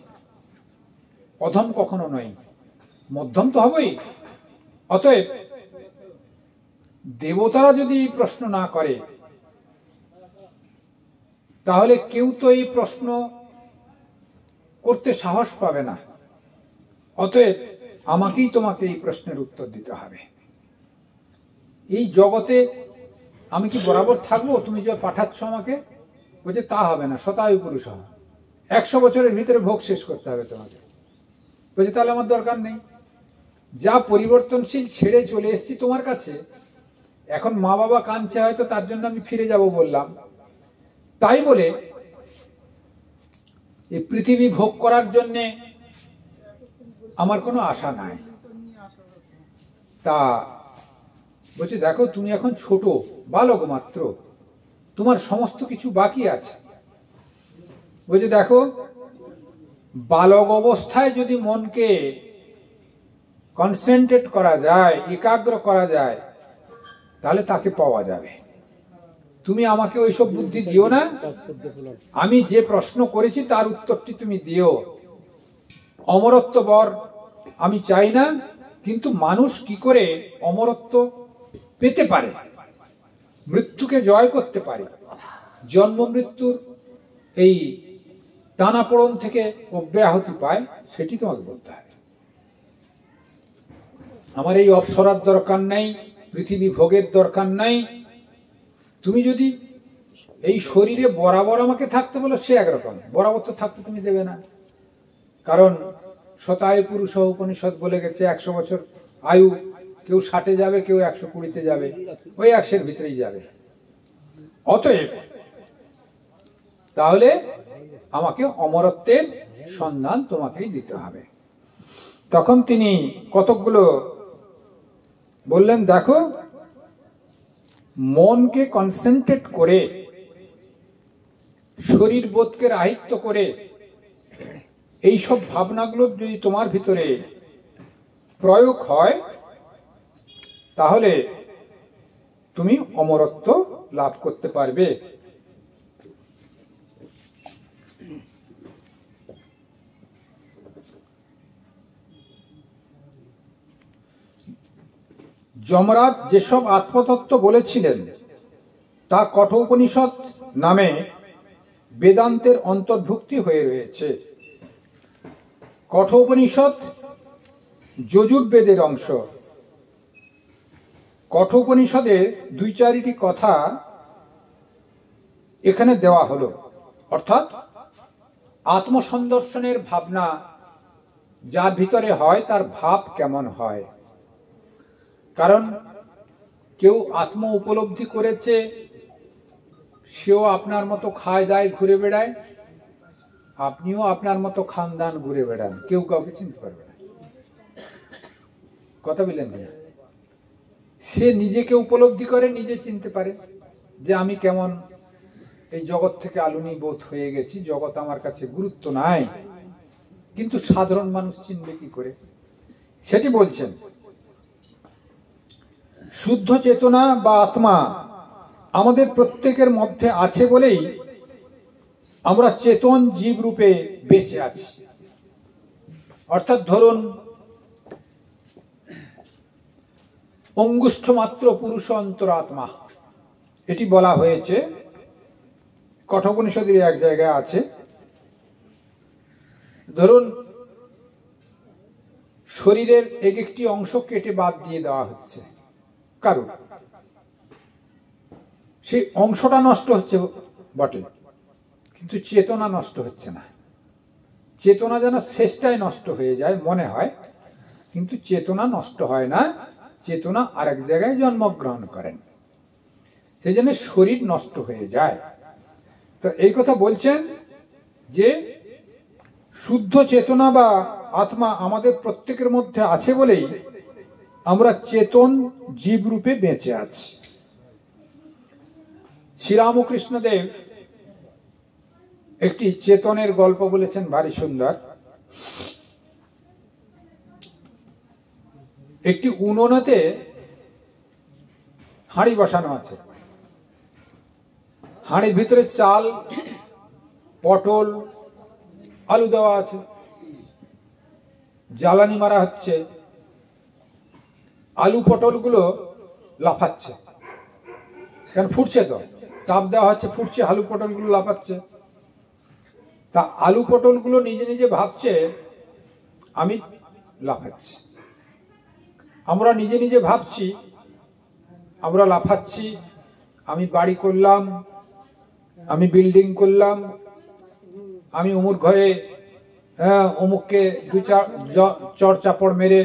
অধম কখনো নই, মধ্যম তো হবই। অতএব দেবতারা যদি এই প্রশ্ন না করে, তাহলে কেউ তো এই প্রশ্ন করতে সাহস পাবে না। অতএব আমাকেই তোমাকে এই প্রশ্নের উত্তর দিতে হবে। এই জগতে আমি কি বরাবর থাকবো? তুমি যে পাঠাচ্ছ আমাকে, বলছে তা হবে না, শতায়ু পুরুষ হবে, 100 বছরের ভিতরে ভোগ শেষ করতে হবে তোমাকে। বলছে তাহলে আমার দরকার নেই, যা পরিবর্তনশীল ছেড়ে চলে এসেছি তোমার কাছে। এখন মা বাবা কাঁদছে, হয়তো তার জন্য আমি ফিরে যাব বললাম। তাই বলে এই পৃথিবী ভোগ করার জন্য আমার কোনো আশা নাই। তা বলছে দেখো তুমি এখন ছোট বালক মাত্র, তোমার সমস্ত কিছু বাকি আছে। বলছে দেখো বালক অবস্থায় যদি মনকে কনসেন্ট্রেট করা যায়, একাগ্র করা যায়, তাহলে তাকে পাওয়া যাবে। তুমি আমাকে ওইসব বুদ্ধি দিও না, আমি যে প্রশ্ন করেছি তার উত্তরটি তুমি দিও। অমরত্ব বর আমি চাই না, কিন্তু মানুষ কি করে অমরত্ব পেতে পারে, মৃত্যুকে জয় করতে পারে, জন্ম মৃত্যুর এই টানাপোড়েন থেকে অব্যাহতি পায়, সেটি তোমাকে বলতে হবে। আমার এই অপ্সরার দরকার নাই, পৃথিবী ভোগের দরকার নাই। তুমি যদি এই শরীরে বরাবর আমাকে থাকতে বলো, সে একরকম, বরাবর তো থাকতে তুমি দেবে না। কারণ শতায়ু পুরুষ উপনিষদ বলে গেছে 100 বছর আয়ু, কেউ 60-এ যাবে, কেউ 120-তে যাবে, ওই 100-এর ভিতরেই যাবে। অতএব তাহলে আমাকে অমরত্বের সন্ধান তোমাকেই দিতে হবে। তখন তিনি কতকগুলো বললেন, দেখো মনকে কনসেন্ট্রেট করে, শরীর বোধকে রাহিত্য করে, এইসব ভাবনাগুলো যদি তোমার ভিতরে প্রয়োগ হয়, তাহলে তুমি অমরত্ব লাভ করতে পারবে। যমরাজ যেসব আত্মতত্ত্ব বলেছিলেন তা কঠোপনিষদ নামে বেদান্তের অন্তর্ভুক্তি হয়ে রয়েছে। কঠোপনিষদ যজুর্বেদের অংশ। কঠোপনিষদের 2-4টি কথা এখানে দেওয়া হলো। অর্থাৎ আত্মসন্দর্শনের ভাবনা যার ভিতরে হয়, তার ভাব কেমন হয়। কারণ কেউ আত্ম উপলব্ধি করেছে, সেও আপনার মতো খায় দায় ঘুরে বেড়ায়, আপনিও আপনার মতো খান দান ঘুরে বেড়ান, কেউ কাউকে চিনতে পারবে না। কথা বললেন না? সে নিজেকে উপলব্ধি করে, নিজে চিনতে পারে যে আমি কেমন এই জগৎ থেকে আলুনি বোধ হয়ে গেছি, জগৎ আমার কাছে গুরুত্ব নাই। কিন্তু সাধারণ মানুষ চিনবে কি করে, সেটি বলছেন। শুদ্ধ চেতনা বা আত্মা আমাদের প্রত্যেকের মধ্যে আছে বলেই আমরা চেতন জীব রূপে বেঁচে আছি। অর্থাৎ ধরুন অঙ্গুষ্ঠ মাত্র পুরুষ অন্তরাত্মা, এটি বলা হয়েছে কঠোপনিষদের এক জায়গায় আছে। ধরুন শরীরের এক একটি অংশ কেটে বাদ দিয়ে দেওয়া হচ্ছে কারণ সেই অংশটা নষ্ট হচ্ছে বটে, কিন্তু চেতনা নষ্ট হচ্ছে না। চেতনা যেন শেষটাই নষ্ট হয়ে যায় মনে হয়, কিন্তু চেতনা নষ্ট হয় না, চেতনা আরেক জায়গায় জন্মগ্রহণ করেন, সেই জন্য শরীর নষ্ট হয়ে যায়। তো এই কথা বলছেন যে শুদ্ধ চেতনা বা আত্মা আমাদের প্রত্যেকের মধ্যে আছে বলেই আমরা চেতন জীব রূপে বেঁচে আছি। শ্রীরামকৃষ্ণদেব একটি চেতনের গল্প বলেছেন, ভারী সুন্দর। একটি উনুনেতে হাঁড়ি বসানো আছে, হাঁড়ির ভিতরে চাল, পটল, আলু দেওয়া আছে, জ্বালানি মারা হচ্ছে, আলু পটলগুলো লাফাচ্ছে, কারণ ফুটছে, তো তাপ দেওয়া হচ্ছে, ফুটছে, আলু পটলগুলো লাফাচ্ছে। তা আলু পটলগুলো নিজে নিজে ভাবছে আমি লাফাচ্ছি, আমরা নিজে নিজে ভাবছি আমরা লাফাচ্ছি, আমি বাড়ি করলাম, আমি বিল্ডিং করলাম, আমি অমুক ঘরে অমুককে দু চড় চাপড় মেরে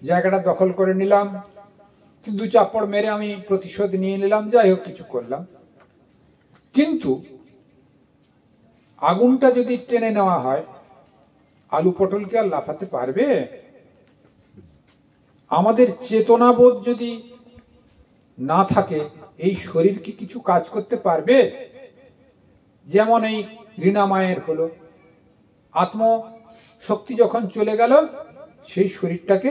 জায়গাটা দখল করে নিলাম, দু চাপড় মেরে আমি প্রতিশোধ নিয়ে নিলাম, যাই হোক কিছু করলাম। কিন্তু আগুনটা যদি টেনে নেওয়া হয়, আলু পটলকে আর লাফাতে পারবে? আমাদের চেতনাবোধ যদি না থাকে, এই শরীর কি কিছু কাজ করতে পারবে? যেমন এই রীনা মায়ের হলো, আত্ম শক্তি যখন চলে গেল, সেই শরীরটাকে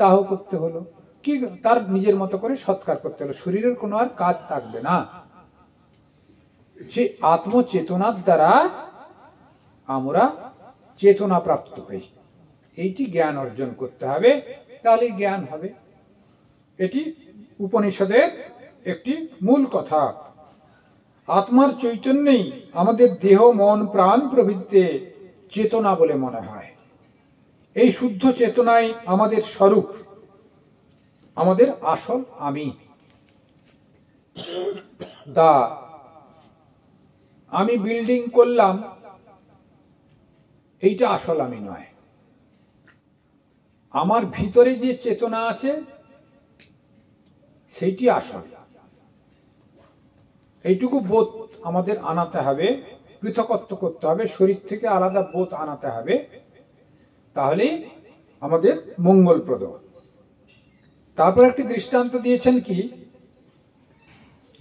দাহ করতে হলো, কি তার নিজের মতো করে সৎকার করতে হলো, শরীরের কোনো আর কাজ থাকবে না। সেই আত্মচেতনার দ্বারা আমরা চেতনা প্রাপ্ত হই, এইটি জ্ঞান অর্জন করতে হবে, তাহলে জ্ঞান হবে। এটি উপনিষদের একটি মূল কথা। আত্মার চৈতন্যই আমাদের দেহ, মন, প্রাণ প্রভৃতিতে চেতনা বলে মনে হয়। এই শুদ্ধ চেতনাই আমাদের স্বরূপ, আমাদের আসল আমি। তা আমি বিল্ডিং করলাম, এইটা আসল আমি নয়। আমার ভিতরে যে চেতনা আছে সেইটি আসল। এইটুকু বোধ আমাদের আনাতে হবে, পৃথকত্ব করতে হবে, শরীর থেকে আলাদা বোধ আনাতে হবে, তাহলে আমাদের মঙ্গলপ্রদ। তারপর একটি দৃষ্টান্ত দিয়েছেন কি,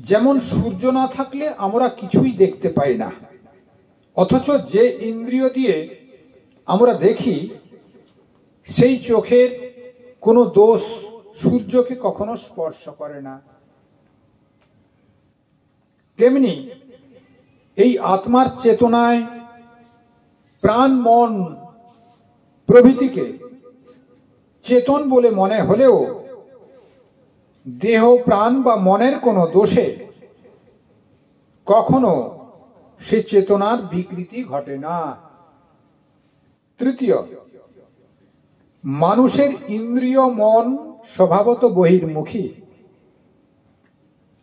যেমন সূর্য না থাকলে আমরা কিছুই দেখতে পাই না, অথচ যে ইন্দ্রিয় দিয়ে আমরা দেখি সেই চোখের কোনো দোষ সূর্যকে কখনো স্পর্শ করে না। তেমনি এই আত্মার চেতনায় প্রাণ, মন প্রভৃতিকে চেতন বলে মনে হলেও দেহ, প্রাণ বা মনের কোনো দোষে কখনো সে চেতনার বিকৃতি ঘটে না। তৃতীয়, মানুষের ইন্দ্রিয় মন স্বভাবত বহির্মুখী,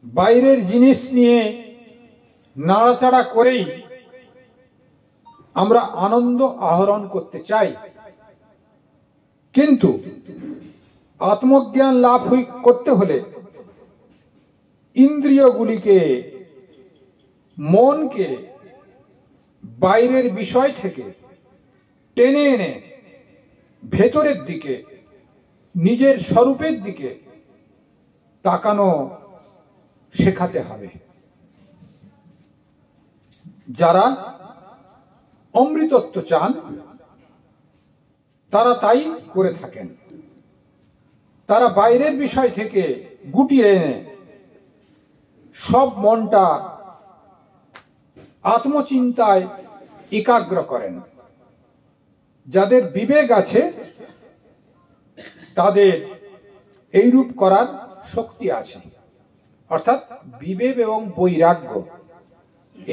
বাইরের জিনিস নিয়ে নাড়াচাড়া করেই আমরা আনন্দ আহরণ করতে চাই, কিন্তু আত্মজ্ঞান লাভ করতে হলে ইন্দ্রিয়গুলিকে, মনকে বাইরের বিষয় থেকে টেনে এনে ভেতরের দিকে, নিজের স্বরূপের দিকে তাকানো শেখাতে হবে। যারা অমৃতত্ব চান তারা তাই করে থাকেন। তারা বাইরের বিষয় থেকে গুটিয়ে এনে সব মনটা আত্মচিন্তায় একাগ্র করেন। যাদের বিবেক আছে তাদের এইরূপ করার শক্তি আছে। অর্থাৎ বিবেক এবং বৈরাগ্য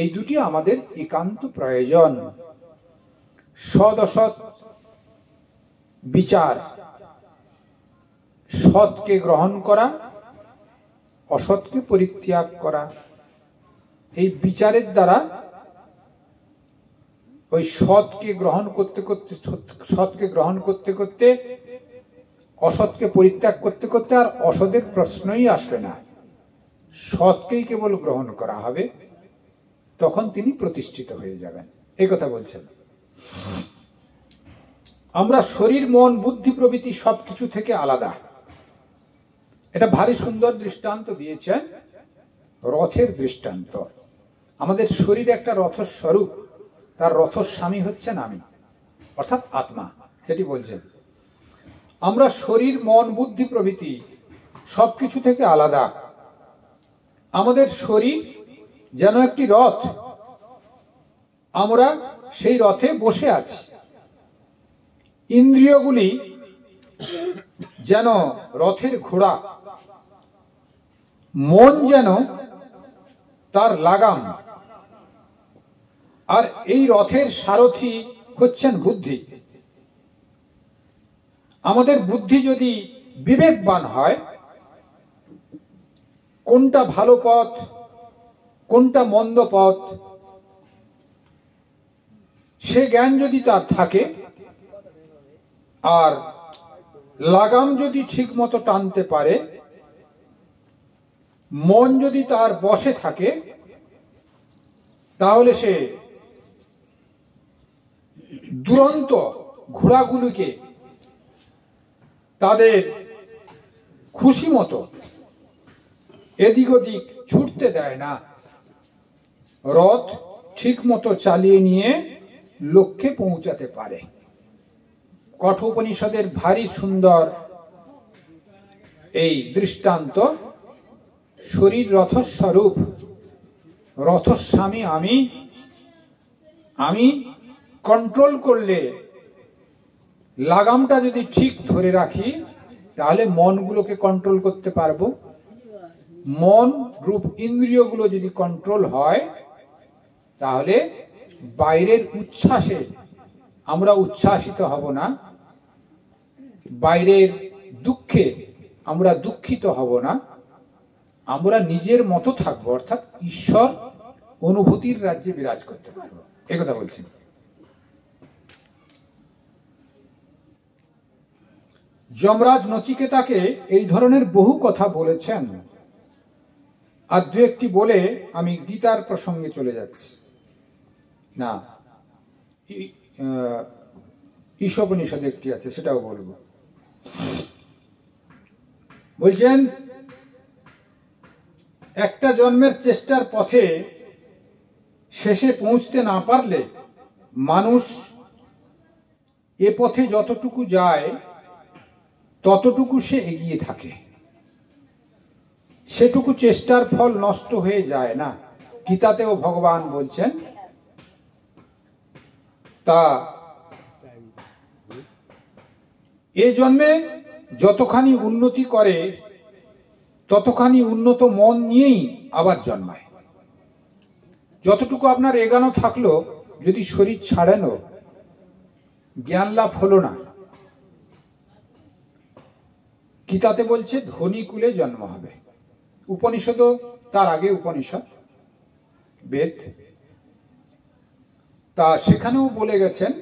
এই দুটি আমাদের একান্ত প্রয়োজন। সৎ অসৎ বিচার, সৎকে গ্রহণ করা, অসৎকে পরিত্যাগ করা, এই বিচারের দ্বারা ওই সৎকে গ্রহণ করতে করতে অসৎকে পরিত্যাগ করতে করতে আর অসতের প্রশ্নই আসবে না, সৎকেই কেবল গ্রহণ করা হবে, তখন তিনি প্রতিষ্ঠিত হয়ে যাবেন। এই কথা বলছেন। আমরা শরীর, মন, বুদ্ধি প্রভৃতি সবকিছু থেকে আলাদা। এটা ভারী সুন্দর দৃষ্টান্ত দিয়েছেন, রথের দৃষ্টান্ত। আমাদের শরীর একটা রথের স্বরূপ, তার রথের স্বামী হচ্ছেন আমি, অর্থাৎ আত্মা। সেটি বলছেন আমরা শরীর, মন, বুদ্ধি প্রভৃতি সবকিছু থেকে আলাদা। আমাদের শরীর যেন একটি রথ, আমরা সেই রথে বসে আছি। ইন্দ্রিয়গুলি যেন রথের ঘোড়া, মন যেন তার লাগাম, আর এই রথের সারথি হচ্ছেন বুদ্ধি। আমাদের বুদ্ধি যদি বিবেকবান হয়, কোনটা ভালো পথ, কোনটা মন্দ পথ, সে জ্ঞান যদি তার থাকে, আর লাগাম যদি ঠিক মতো টানতে পারে, মন যদি তার বশে থাকে, তাহলে সে দুরন্ত ঘোড়াগুলিকে তাদের খুশি মতো এদিক ওদিক ছুটতে দেয় না, রথ ঠিক মতো চালিয়ে নিয়ে লক্ষ্যে পৌঁছাতে পারে। কঠোপনিষদের ভারী সুন্দর এই দৃষ্টান্ত। শরীর রথস্বরূপ, রথস্বামী আমি কন্ট্রোল করলে, লাগামটা যদি ঠিক ধরে রাখি, তাহলে মনগুলোকে কন্ট্রোল করতে পারবো। মন রূপ ইন্দ্রিয়গুলো যদি কন্ট্রোল হয়, তাহলে বাইরের উচ্ছ্বাসে আমরা উচ্ছ্বাসিত হব না, বাইরের দুঃখে আমরা দুঃখিত হব না, আমরা নিজের মতো থাকবো, অর্থাৎ ঈশ্বর অনুভূতির রাজ্যে বিরাজ করতে পারবো। একথা বলছি। যমরাজ নচিকেতাকে এই ধরনের বহু কথা বলেছেন। আর দু একটি বলে আমি গীতার প্রসঙ্গে চলে যাচ্ছি। না, ঈশোপনিষদে একটি আছে, সেটাও বলবো। বলছেন, একটা জন্মের চেষ্টার পথে শেষে পৌঁছতে না পারলে মানুষ এ পথে যতটুকু যায় ততটুকু সে এগিয়ে থাকে, সেটুকু চেষ্টার ফল নষ্ট হয়ে যায় না। গীতাতেও ভগবান বলছেন। তা এ জন্মে যতখানি উন্নতি করে ততখানি উন্নত মন নিয়েই আবার জন্মায়। যতটুকু আপনার এগানো থাকলো, যদি শরীর ছাড়েন, জ্ঞান লাভ হলো না, গীতাতে বলছে ধনী কুলে জন্ম হবে। উপনিষদও তার আগে উপনিষদ, বেদ, তা সেখানেও বলে গেছেন,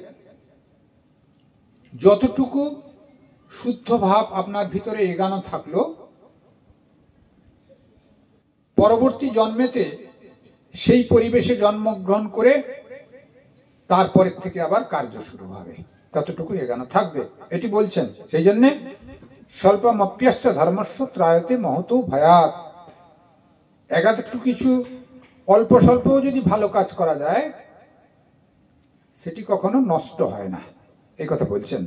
যতটুকু শুদ্ধ ভাব আপনার ভিতরে এগানো থাকলো, পরবর্তী জন্মেতে সেই পরিবেশে জন্মগ্রহণ করে তারপরের থেকে আবার কার্য শুরু হবে, ততটুকু এগানো থাকবে, এটি বলছেন। সেই জন্যে স্বল্পমপ্যস্য ধর্মস্য ত্রায়তে মহতো ভয়াৎ। একটু কিছু অল্প স্বল্পও যদি ভালো কাজ করা যায়, সেটি কখনো নষ্ট হয় না, এই কথা বলছেন।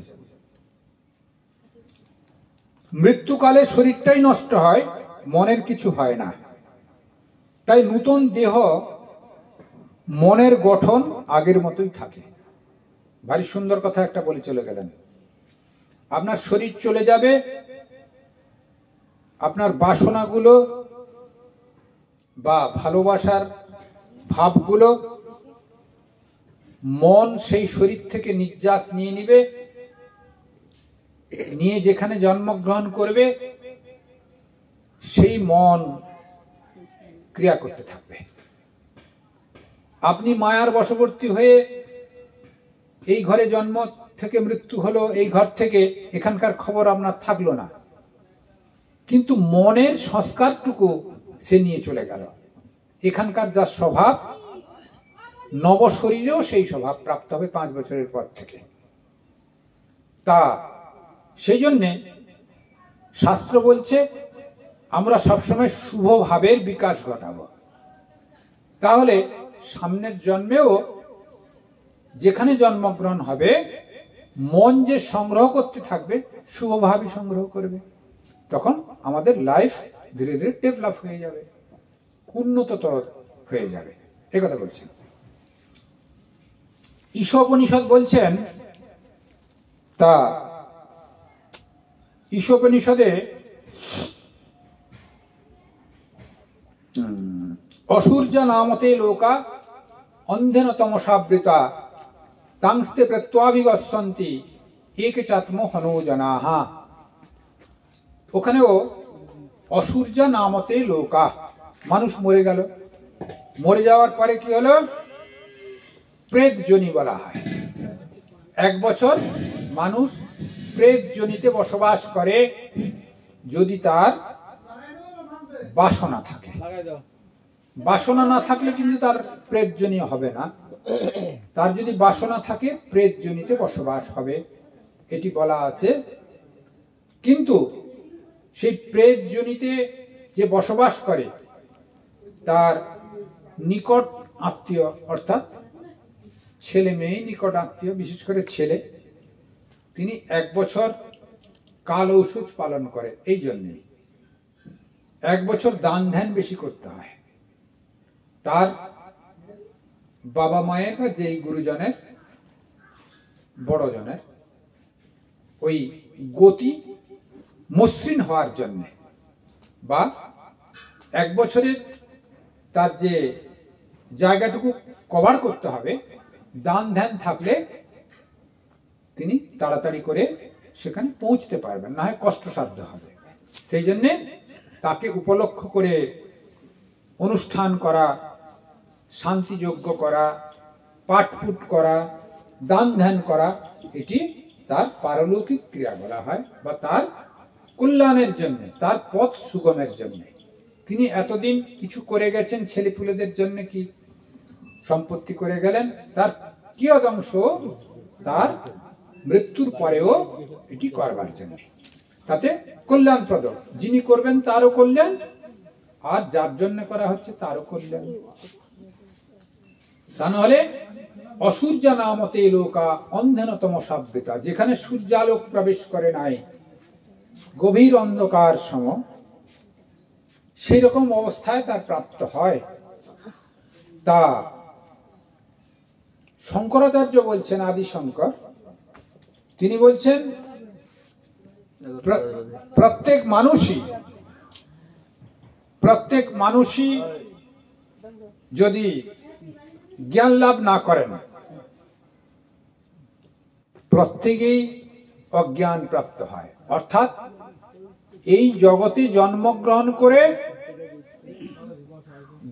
মৃত্যুকালে শরীরটাই নষ্ট হয়, মনের কিছু হয় না। তাই নূতন দেহ মনের গঠন আগের মতোই থাকে। ভারী সুন্দর কথা একটা বলে চলে গেলেন। আপনার শরীর চলে যাবে, আপনার বাসনাগুলো বা ভালোবাসার ভাবগুলো মন সেই শরীর থেকে নিঃশ্বাস নিয়ে নিবে, নিয়ে যেখানে জন্মগ্রহণ করবে সেই মন ক্রিয়া করতে থাকবে। আপনি মায়ার বশবর্তী হয়ে এই ঘরে জন্ম থেকে মৃত্যু হলো, এই ঘর থেকে এখানকার খবর আপনার থাকলো না, কিন্তু মনের সংস্কারটুকু সে নিয়ে চলে গেল। এখানকার যা স্বভাব, নব শরীরেও সেই স্বভাব প্রাপ্ত হবে 5 বছরের পর থেকে। তা সেই জন্যে শাস্ত্র বলছে আমরা সবসময় শুভ ভাবের বিকাশ ঘটাবো, তাহলে সামনের জন্মেও যেখানে জন্মগ্রহণ হবে মন যে সংগ্রহ করতে থাকবে শুভ ভাবই সংগ্রহ করবে, তখন আমাদের লাইফ ধীরে ধীরে ডেভেলপ হয়ে যাবে, উন্নততর হয়ে যাবে। এই কথা বলছেন। ঈশোপনিষদ বলছেন, তা ঈশোপনিষদে অসূর্য নামতে লোকা অন্ধেন তমসাবৃতা তাংস্তে প্রত্যাভিগচ্ছন্তি এক চাত্ম হনো জনাহা। ওখানেও অসূর্য নামতে লোকা, মানুষ মরে গেল, মরে যাওয়ার পরে কি হলো? প্রেত যোনি বলা হয়। 1 বছর মানুষ প্রেত যোনিতে বসবাস করে যদি তার বাসনা থাকে। বাসনা না থাকলে কিন্তু তার প্রেত যোনি হবে না, তার যদি বাসনা থাকে প্রেত যোনিতে বসবাস হবে, এটি বলা আছে। কিন্তু সেই প্রেত যোনিতে যে বসবাস করে তার নিকট আত্মীয়, অর্থাৎ ছেলে মেয়ে নিকট আত্মীয়, বিশেষ করে ছেলে, তিনি 1 বছর কাল ঔষধ পালন করে। এই জন্যে 1 বছর দান ধ্যান বেশি করতে হয়। তার বাবা মায়ের বা যেই গুরুজনের, বড়জনের ওই গতি মসৃণ হওয়ার জন্য, বা 1 বছরের তার যে জায়গাটুকু কভার করতে হবে, দান ধ্যান থাকলে তিনি তাড়াতাড়ি করে সেখানে পৌঁছতে পারবেন, না হয় কষ্টসাধ্য হবে। সেই জন্যে তাকে উপলক্ষ করে অনুষ্ঠান করা, শান্তিযজ্ঞ করা, পাঠপুট করা, দান ধ্যান করা, এটি তার পারলৌকিক ক্রিয়া বলা হয়, বা তার কল্যাণের জন্য, তার পথ সুগমের জন্য। তিনি এতদিন কিছু করে গেছেন, ছেলেপুলেদের জন্য কি সম্পত্তি করে গেলেন, তার কিয়দংশ তার মৃত্যুর পরেও এটি করবার জন্য, তাতে কল্যাণপ্রদ। যিনি করবেন তারও কল্যাণ, আর যার জন্য করা হচ্ছে তারও কল্যাণ। তা নাহলে অসূর্য নামতে লোকা অন্ধেন তমসাবৃতা, যেখানে সূর্যালোক প্রবেশ করে নাই, গভীর অন্ধকার সম, সেই রকম অবস্থায় তার প্রাপ্ত হয়। তা শঙ্করাচার্য বলছেন, আদি শঙ্কর, তিনি বলছেন প্রত্যেক মানুষই যদি জ্ঞান লাভ না করেন, প্রত্যেকেই অজ্ঞান প্রাপ্ত হয়। অর্থাৎ এই জগতে জন্মগ্রহণ করে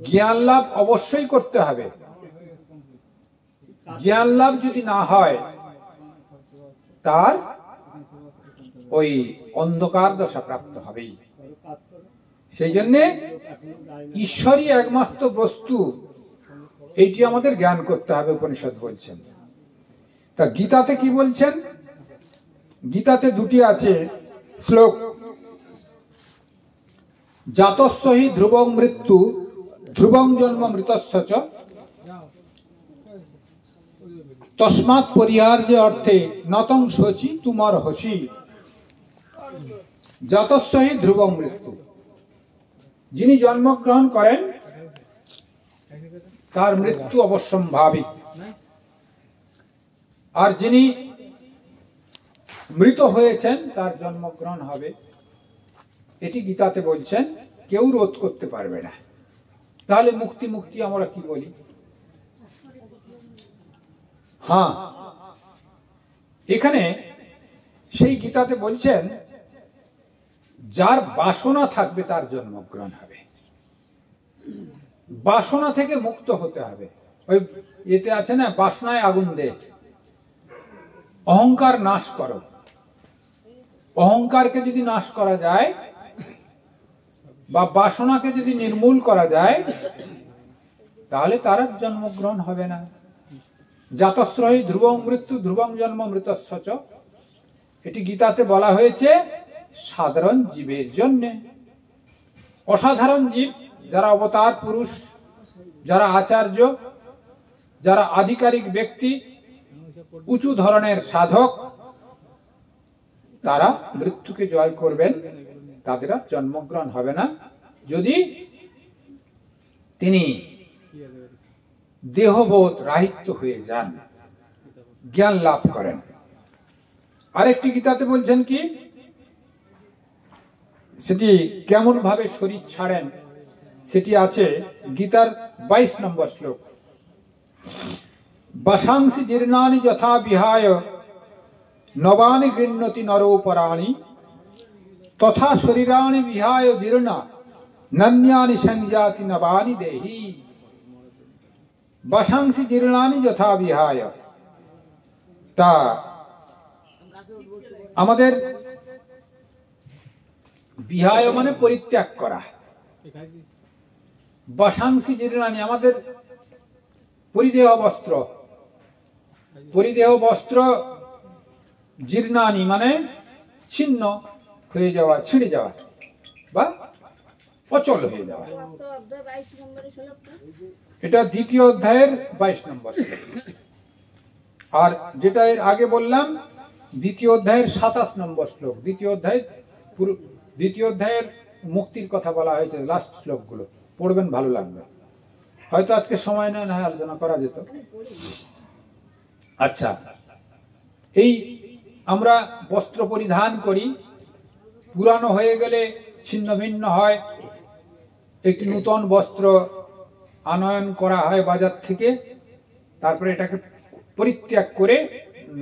জ্ঞান লাভ অবশ্যই করতে হবে। জ্ঞান লাভ যদি না হয় তার ওই অন্ধকার দশা প্রাপ্ত হবেই। সেই জন্যে ঈশ্বরই একমাত্র বস্তু, এইটি আমাদের জ্ঞান করতে হবে, উপনিষদ বলছেন। তা গীতাতে কি বলছেন? গীতাতে 2টি আছে শ্লোক। জাতস্য হি ধ্রুবং মৃত্যু ধ্রুবং জন্ম মৃতস্য চ তস্মাৎ পরিহার্যে অর্থে নতং শচি তুমর হসি। জাতস্য হি ধ্রুবং মৃত্যু, যিনি জন্মগ্রহণ করেন তার মৃত্যু অবশ্যম্ভাবী। আর যিনি মৃত হয়েছেন তার জন্মগ্রহণ হবে, এটি গীতাতে বলছেন, কেউ রোধ করতে পারবে না। তাহলে মুক্তি মুক্তি আমরা কি বলি? হ্যাঁ, এখানে সেই গীতাতে বলছেন যার বাসনা থাকবে তার জন্মগ্রহণ হবে, বাসনা থেকে মুক্ত হতে হবে। ওই এতে আছে না, বাসনায় আগুন দে, অহংকার নাশ করো। অহংকারকে যদি নাশ করা যায় বা বাসনাকে যদি নির্মূল করা যায়, তাহলে তার জন্মগ্রহণ হবে না। জাতস্রহি ধ্রুবং মৃত্যু ধ্রুবং জন্ম মৃতস্য চ, এটি গীতাতে বলা হয়েছে সাধারণ জীবের জন্য। অসাধারণ জীব, যারা অবতার পুরুষ, যারা আচার্য, যারা আধিকারিক ব্যক্তি, উঁচু ধরনের সাধক, তারা মৃত্যুকে জয় করবেন, তাদের জন্মগ্রহণ হবে না যদি তিনি দেহবোধ রাহিত্য হয়ে যান, জ্ঞান লাভ করেন। আরেকটি গীতাতে বলছেন কি, সেটি কেমন ভাবে শরীর ছাড়েন সেটি আছে গীতার 22 নম্বর শ্লোক। বাসাংসি জীর্ণানি যথা বিহায় নবানি গৃহ্ণতি নরোপরাণি তথা শরীরাণি বিহায় জীর্ণা নন্যানি সংজাতি নবানি দেহি। বাসাংসি জীর্ণানি যথা বিহায়, তা আমাদের বিহায় মানে পরিত্যাগ করা। বাসাংসি জীর্ণানি আমাদের পরিদেহ বস্ত্র, পরিদেহ বস্ত্র জীর্ণানি মানে ছিন্ন হয়ে যাওয়া, ছিঁড়ে যাওয়া বা অচল হয়ে যাওয়া। এটা দ্বিতীয় অধ্যায়ের 22 নম্বর শ্লোক। আর যেটা এর আগে বললাম দ্বিতীয় অধ্যায়ের 27 নম্বর শ্লোক। দ্বিতীয় অধ্যায়ের মুক্তির কথা বলা হয়েছে, লাস্ট শ্লোকগুলো পড়বেন, ভালো লাগবে। হয়তো আজকে সময় নেই, না আলোচনা করা যেত। আচ্ছা, এই আমরা বস্ত্র পরিধান করি, পুরানো হয়ে গেলে ছিন্ন ভিন্ন হয়, একটি নূতন বস্ত্র আনয়ন করা হয় বাজার থেকে, তারপরে এটাকে পরিত্যাগ করে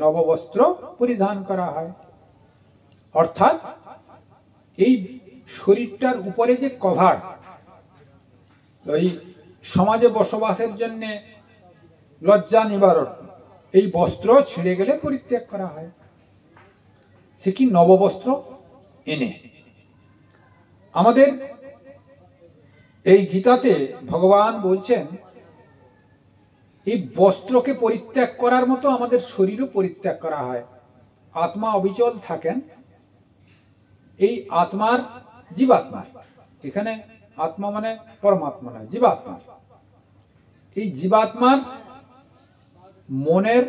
নববস্ত্র পরিধান করা হয়। অর্থাৎ এই শরীরটার উপরে যে কভার, ওই সমাজে বসবাসের জন্য লজ্জা নিবারণ, এই বস্ত্র ছিঁড়ে গেলে পরিত্যাগ করা হয়, সে কি নববস্ত্র এনে। আমাদের এই গীতাতে ভগবান বলছেন এই বস্ত্রকে পরিত্যাগ করার মতো আমাদের শরীরও পরিত্যাগ করা হয়। আত্মা অবিচল থাকেন, এই আত্মার, জীবাত্মার, এখানে আত্মা মানে পরমাত্মা নয়, জীবাত্মা, এই জীবাত্মার মনের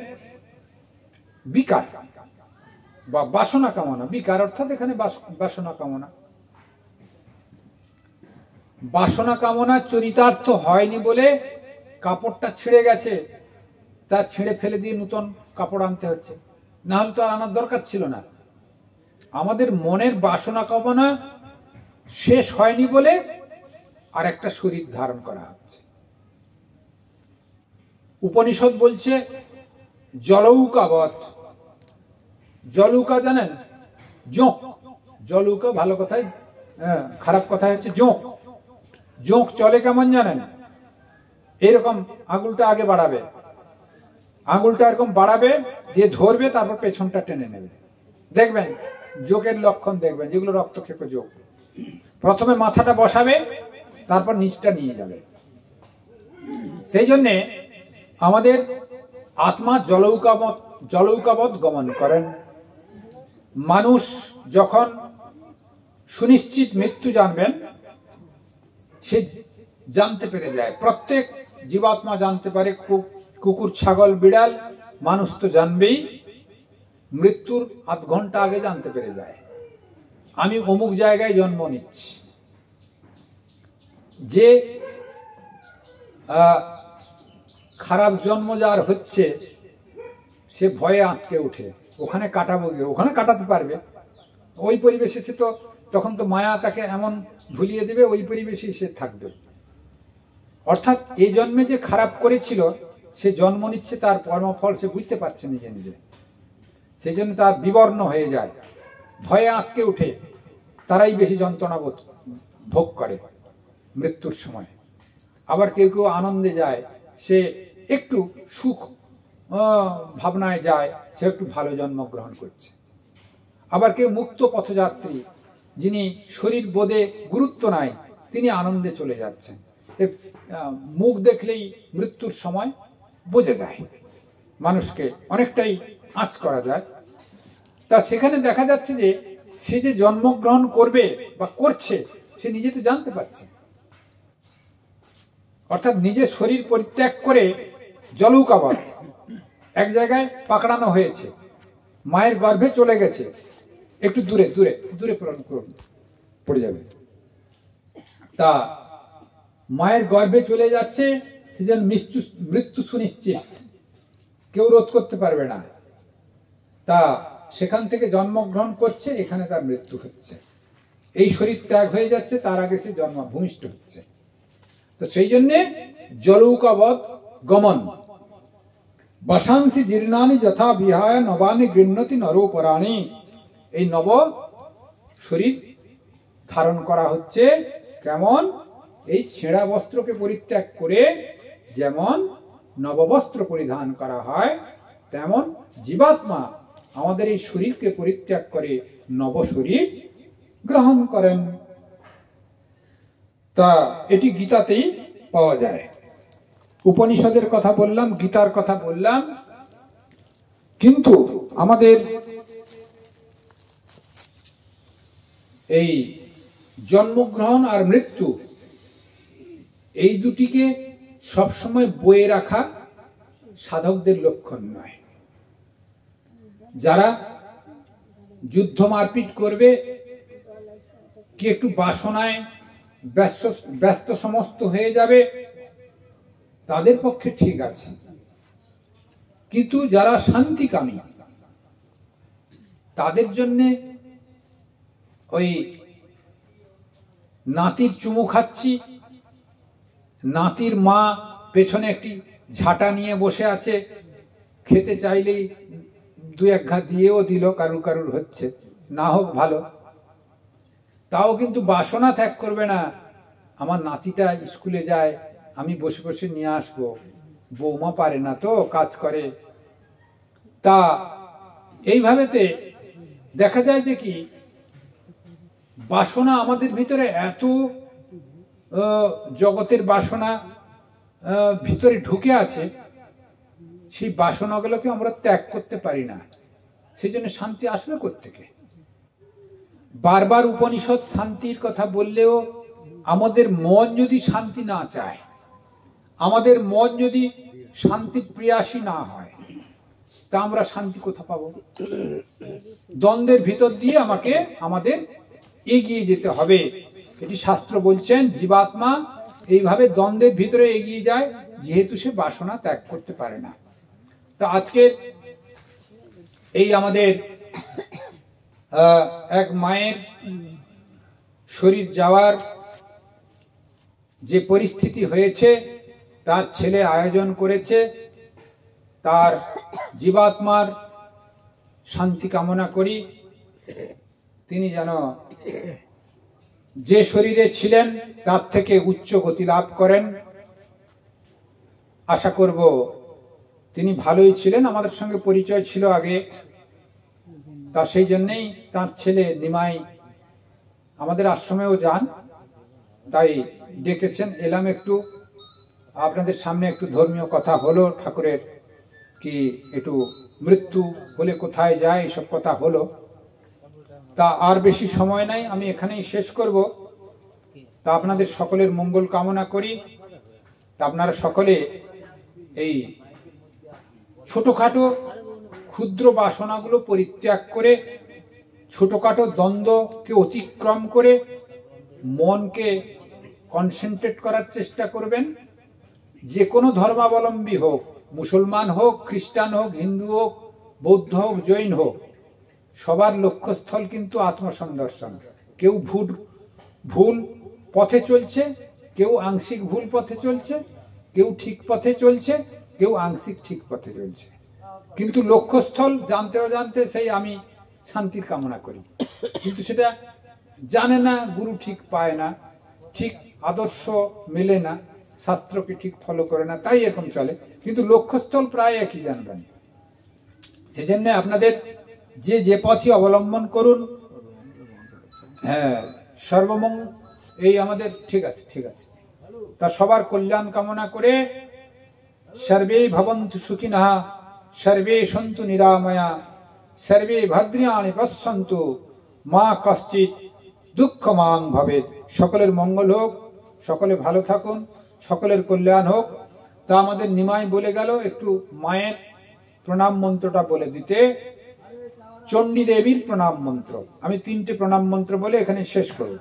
বিকার বা বাসনা কামনা, বিকার অর্থাৎ এখানে বাসনা কামনা, বাসনা কামনা চরিতার্থ হয়নি বলে কাপড়টা ছিঁড়ে গেছে, তা ছিঁড়ে ফেলে দিয়ে নতুন কাপড় আনতে হচ্ছে, না হলে তো আর আনার দরকার ছিল না। আমাদের মনের বাসনা কামনা শেষ হয়নি বলে আর একটা শরীর ধারণ করা হচ্ছে। উপনিষদ বলছে জলৌকাবৎ। জলৌকা জানেন? জোঁক। জলৌকা ভালো কথায়, খারাপ কথায় হচ্ছে জোঁক। জোঁক চলে কেমন জানেন? এরকম আঙুলটা আগে বাড়াবে, আঙুলটা এরকম বাড়াবে, দিয়ে ধরবে, তারপর পেছনটা টেনে নেবে। দেখবেন জোকের লক্ষণ দেখবেন, যেগুলো রক্তক্ষেপে জোক। প্রথমে মাথাটা বসাবে, তারপর নিচটা নিয়ে যাবে। সেই জন্যে আমাদের আত্মা জলৌকাবৎ গমন করেন। মানুষ যখন সুনিশ্চিত মৃত্যু জানবেন, সে জানতে পেরে যায়, প্রত্যেক জীবাত্মা জানতে পারে। কুকুর, ছাগল, বিড়াল, মানুষ তো জানবেই, মৃত্যুর আধ ঘন্টা আগে জানতে পেরে যায় আমি অমুক জায়গায় জন্ম নিচ্ছি। যে খারাপ জন্ম যার হচ্ছে সে ভয়ে আটকে ওঠে, ওখানে কাটাবো গিয়ে, ওখানে কাটাতে পারবে, ওই পরিবেশে সে তো তখন তো মায়া তাকে এমন ভুলিয়ে দেবে, ওই পরিবেশেই সে থাকবে। অর্থাৎ এই জন্মে যে খারাপ করেছিল সে জন্ম নিচ্ছে, তার কর্মফল সে বুঝতে পারছে নিজে নিজে, সেই জন্য তার বিবর্ণ হয়ে যায়, ভয়ে আটকে উঠে, তারাই বেশি যন্ত্রণা ভোগ করে মৃত্যুর সময়। আবার কেউ কেউ আনন্দে যায়, সে একটু সুখ ভাবনায় যায়, সে একটু ভালো জন্মগ্রহণ করছে। আবার কেউ মুক্ত পথযাত্রী, যিনি শরীর বোধে গুরুত্ব নাই, তিনি আনন্দে চলে যাচ্ছেন। মুখ দেখলেই মৃত্যুর সময় বোঝা যায়, মানুষকে অনেকটাই আঁচ করা যায়। তা সেখানে দেখা যাচ্ছে যে সে যে জন্মগ্রহণ করবে বা করছে সে নিজে তো জানতে পারছে, অর্থাৎ নিজের শরীর পরিত্যাগ করে জলৌকাবৎ এক জায়গায় পাকড়ানো হয়েছে, মায়ের গর্ভে চলে গেছে, একটু দূরে দূরে দূরে পড়ে যাবে, তা মায়ের গর্ভে চলে যাচ্ছে, সেজন্য মৃত্যু সুনিশ্চিত, কেউ রোধ করতে পারবে না। তা সেখান থেকে জন্মগ্রহণ করছে, এখানে তার মৃত্যু হচ্ছে, এই শরীর ত্যাগ হয়ে যাচ্ছে, তার আগে সে ভূমিষ্ঠ হচ্ছে। তো সেই জন্যে জলৌকাবৎ গমন, বসাংসি জীর্ণানি যথা বিহায় নবানি গৃহ্ণতি নরোপরাণী। এই নব শরীর ধারণ করা হচ্ছে কেমন? এই ছেঁড়া বস্ত্রকে পরিত্যাগ করে যেমন নববস্ত্র পরিধান করা হয়, তেমন জীবাত্মা আমাদের এই শরীরকে পরিত্যাগ করে নব শরীর গ্রহণ করেন। তা এটি গীতাতেই পাওয়া যায়। উপনিষদের কথা বললাম, গীতার কথা বললাম, কিন্তু আমাদের এই জন্মগ্রহণ আর মৃত্যু, এই দুটিকে সবসময় বয়ে রাখা সাধকদের লক্ষণ নয়। যারা যুদ্ধ মারপিট করবে, কি একটু বাসনায় ব্যস্ত সমস্ত হয়ে যাবে, তাদের পক্ষে ঠিক আছে। কিন্তু যারা শান্তিকামী, তাদের জন্য ওই নাতির চুমু খাচ্ছি, নাতির মা পেছনে একটি ঝাঁটা নিয়ে বসে আছে, খেতে চাইলেই দু এক ঘা দিয়েও দিল, কারুর কারুর হচ্ছে, না হোক ভালো, তাও কিন্তু বাসনা ত্যাগ করবে না। আমার নাতিটা স্কুলে যায়, আমি বসে বসে নিয়ে আসবো, বৌমা পারে না তো, কাজ করে। তা এইভাবেতে দেখা যায় যে কি বাসনা আমাদের ভিতরে এত জগতের বাসনা ভিতরে ঢুকে আছে, সেই বাসনাগুলোকে আমরা ত্যাগ করতে পারি না। সেই জন্য শান্তি আসবে কোত্থেকে? বারবার উপনিষদ শান্তির কথা বললেও আমাদের মন যদি শান্তি না চায়, আমাদের মন যদি শান্তি প্রিয়াসী না হয়, তা আমরা শান্তি কোথা পাবো? দ্বন্দ্বের ভিতর দিয়ে আমাদের এগিয়ে যেতে হবে। এটি শাস্ত্র বলছেন, জীবাত্মা এইভাবে দ্বন্দ্বের ভিতরে এগিয়ে যায়, যেহেতু সে বাসনা ত্যাগ করতে পারে না। তো আজকে এই আমাদের এক মায়ের শরীর যাওয়ার যে পরিস্থিতি হয়েছে, তার ছেলে আয়োজন করেছে, তার জীবাত্মার শান্তি কামনা করি, তিনি যেন যে শরীরে ছিলেন তার থেকে উচ্চ গতি লাভ করেন। আশা করব তিনি ভালোই ছিলেন, আমাদের সঙ্গে পরিচয় ছিল আগে, তা সেই জন্যেই তার ছেলে নিমাই আমাদের আশ্রমেও যান, তাই ডেকেছেন, এলাম একটু আপনাদের সামনে, একটু ধর্মীয় কথা হলো, ঠাকুরের কি একটু মৃত্যু হলে কোথায় যায় এসব কথা হলো। তা আর বেশি সময় নাই, আমি এখানেই শেষ করব। তা আপনাদের সকলের মঙ্গল কামনা করি। তা আপনারা সকলে এই ছোটখাটো ক্ষুদ্র বাসনাগুলো পরিত্যাগ করে, ছোটখাটো দ্বন্দ্বকে অতিক্রম করে মনকে কনসেন্ট্রেট করার চেষ্টা করবেন, যে কোনো ধর্মাবলম্বী হোক, মুসলমান হোক, খ্রিস্টান হোক, হিন্দু হোক, বৌদ্ধ হোক, জৈন হোক, সবার লক্ষ্যস্থল কিন্তু আত্মসন্দর্শন। কেউ ভুল পথে চলছে, কেউ আংশিক ভুল পথে চলছে, কেউ ঠিক পথে চলছে, কেউ আংশিক ঠিক পথে চলছে, কিন্তু লক্ষ্যস্থল জানতেও জানতে সেই আমি শান্তির কামনা করি, কিন্তু সেটা জানে না, গুরু ঠিক পায় না, ঠিক আদর্শ মেলে না, শাস্ত্রকে ঠিক ফলো করে না, তাই এরকম চলে, কিন্তু লক্ষ্যস্থল প্রায় একই জানবেন। সেজন্য আপনাদের যে পথই অবলম্বন করুন, হ্যাঁ, সর্বমঙ্গল এই আমাদের ঠিক আছে, তা সবার কল্যাণ কামনা করে সর্বে ভবন্তু সুখিনঃ, সর্বে সন্তু নিরাময়া, সর্বে ভদ্রাণি পশ্যন্তু, মা কশ্চিৎ দুঃখমাং ভবেৎ। সকলের মঙ্গল হোক, সকলে ভালো থাকুন, সকলের কল্যাণ হোক। তা আমাদের নিমাই বলে গেল একটু মায়ের প্রণাম মন্ত্রটা বলে দিতে। চণ্ডী দেবীর প্রণাম মন্ত্র, আমি 3টে প্রণাম মন্ত্র বলে এখানে শেষ করব।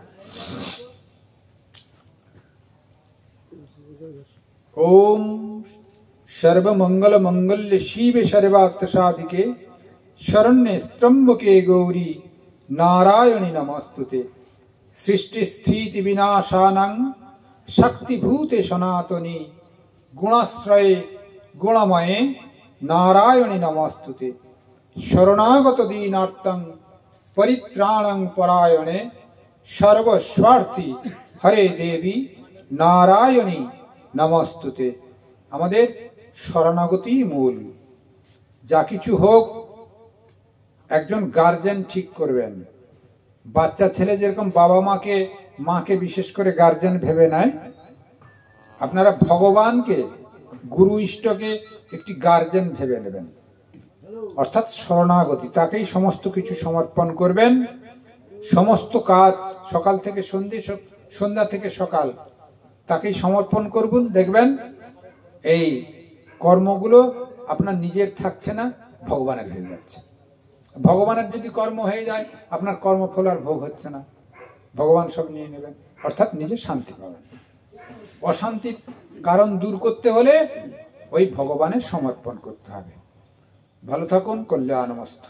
ওম সর্বমঙ্গল মঙ্গল্যে শিবে সর্বার্থ সাধিকে, শরণ্যে ত্র্যম্বকে গৌরী নারায়ণী নমস্তুতে। সৃষ্টি স্থিতি বিনাশানাং শক্তিভূতে সনাতনী, গুণাশ্রয়ে গুণময়ে নারায়ণী নমস্তুতে। শরণাগত দীনার্তং পরিত্রাণং পরায়ণে, সর্বস্বার্থী হরে দেবী নারায়ণী নমস্তুতে। আমাদের শরণাগতি মূল। যা কিছু হোক একজন গার্জেন ঠিক করবেন। বাচ্চা ছেলে যেরকম বাবা মাকে বিশেষ করে গার্জেন ভেবে নেয়, আপনারা ভগবানকে, গুরু ইষ্টকে একটি গার্জেন ভেবে নেবেন, অর্থাৎ শরণাগতি, তাকেই সমস্ত কিছু সমর্পণ করবেন। সমস্ত কাজ সকাল থেকে সন্ধ্যা থেকে সকাল তাকেই সমর্পণ করবেন। দেখবেন এই কর্মগুলো আপনার নিজের থাকছে না, ভগবানের হয়ে যাচ্ছে। ভগবানের যদি কর্ম হয়ে যায়, আপনার কর্মফল আর ভোগ হচ্ছে না, ভগবান সব নিয়ে নেবেন, অর্থাৎ নিজে শান্তি পাবেন। অশান্তির কারণ দূর করতে হলে ওই ভগবানের সমর্পণ করতে হবে। ভালো থাকুন, কল্যাণমস্তু।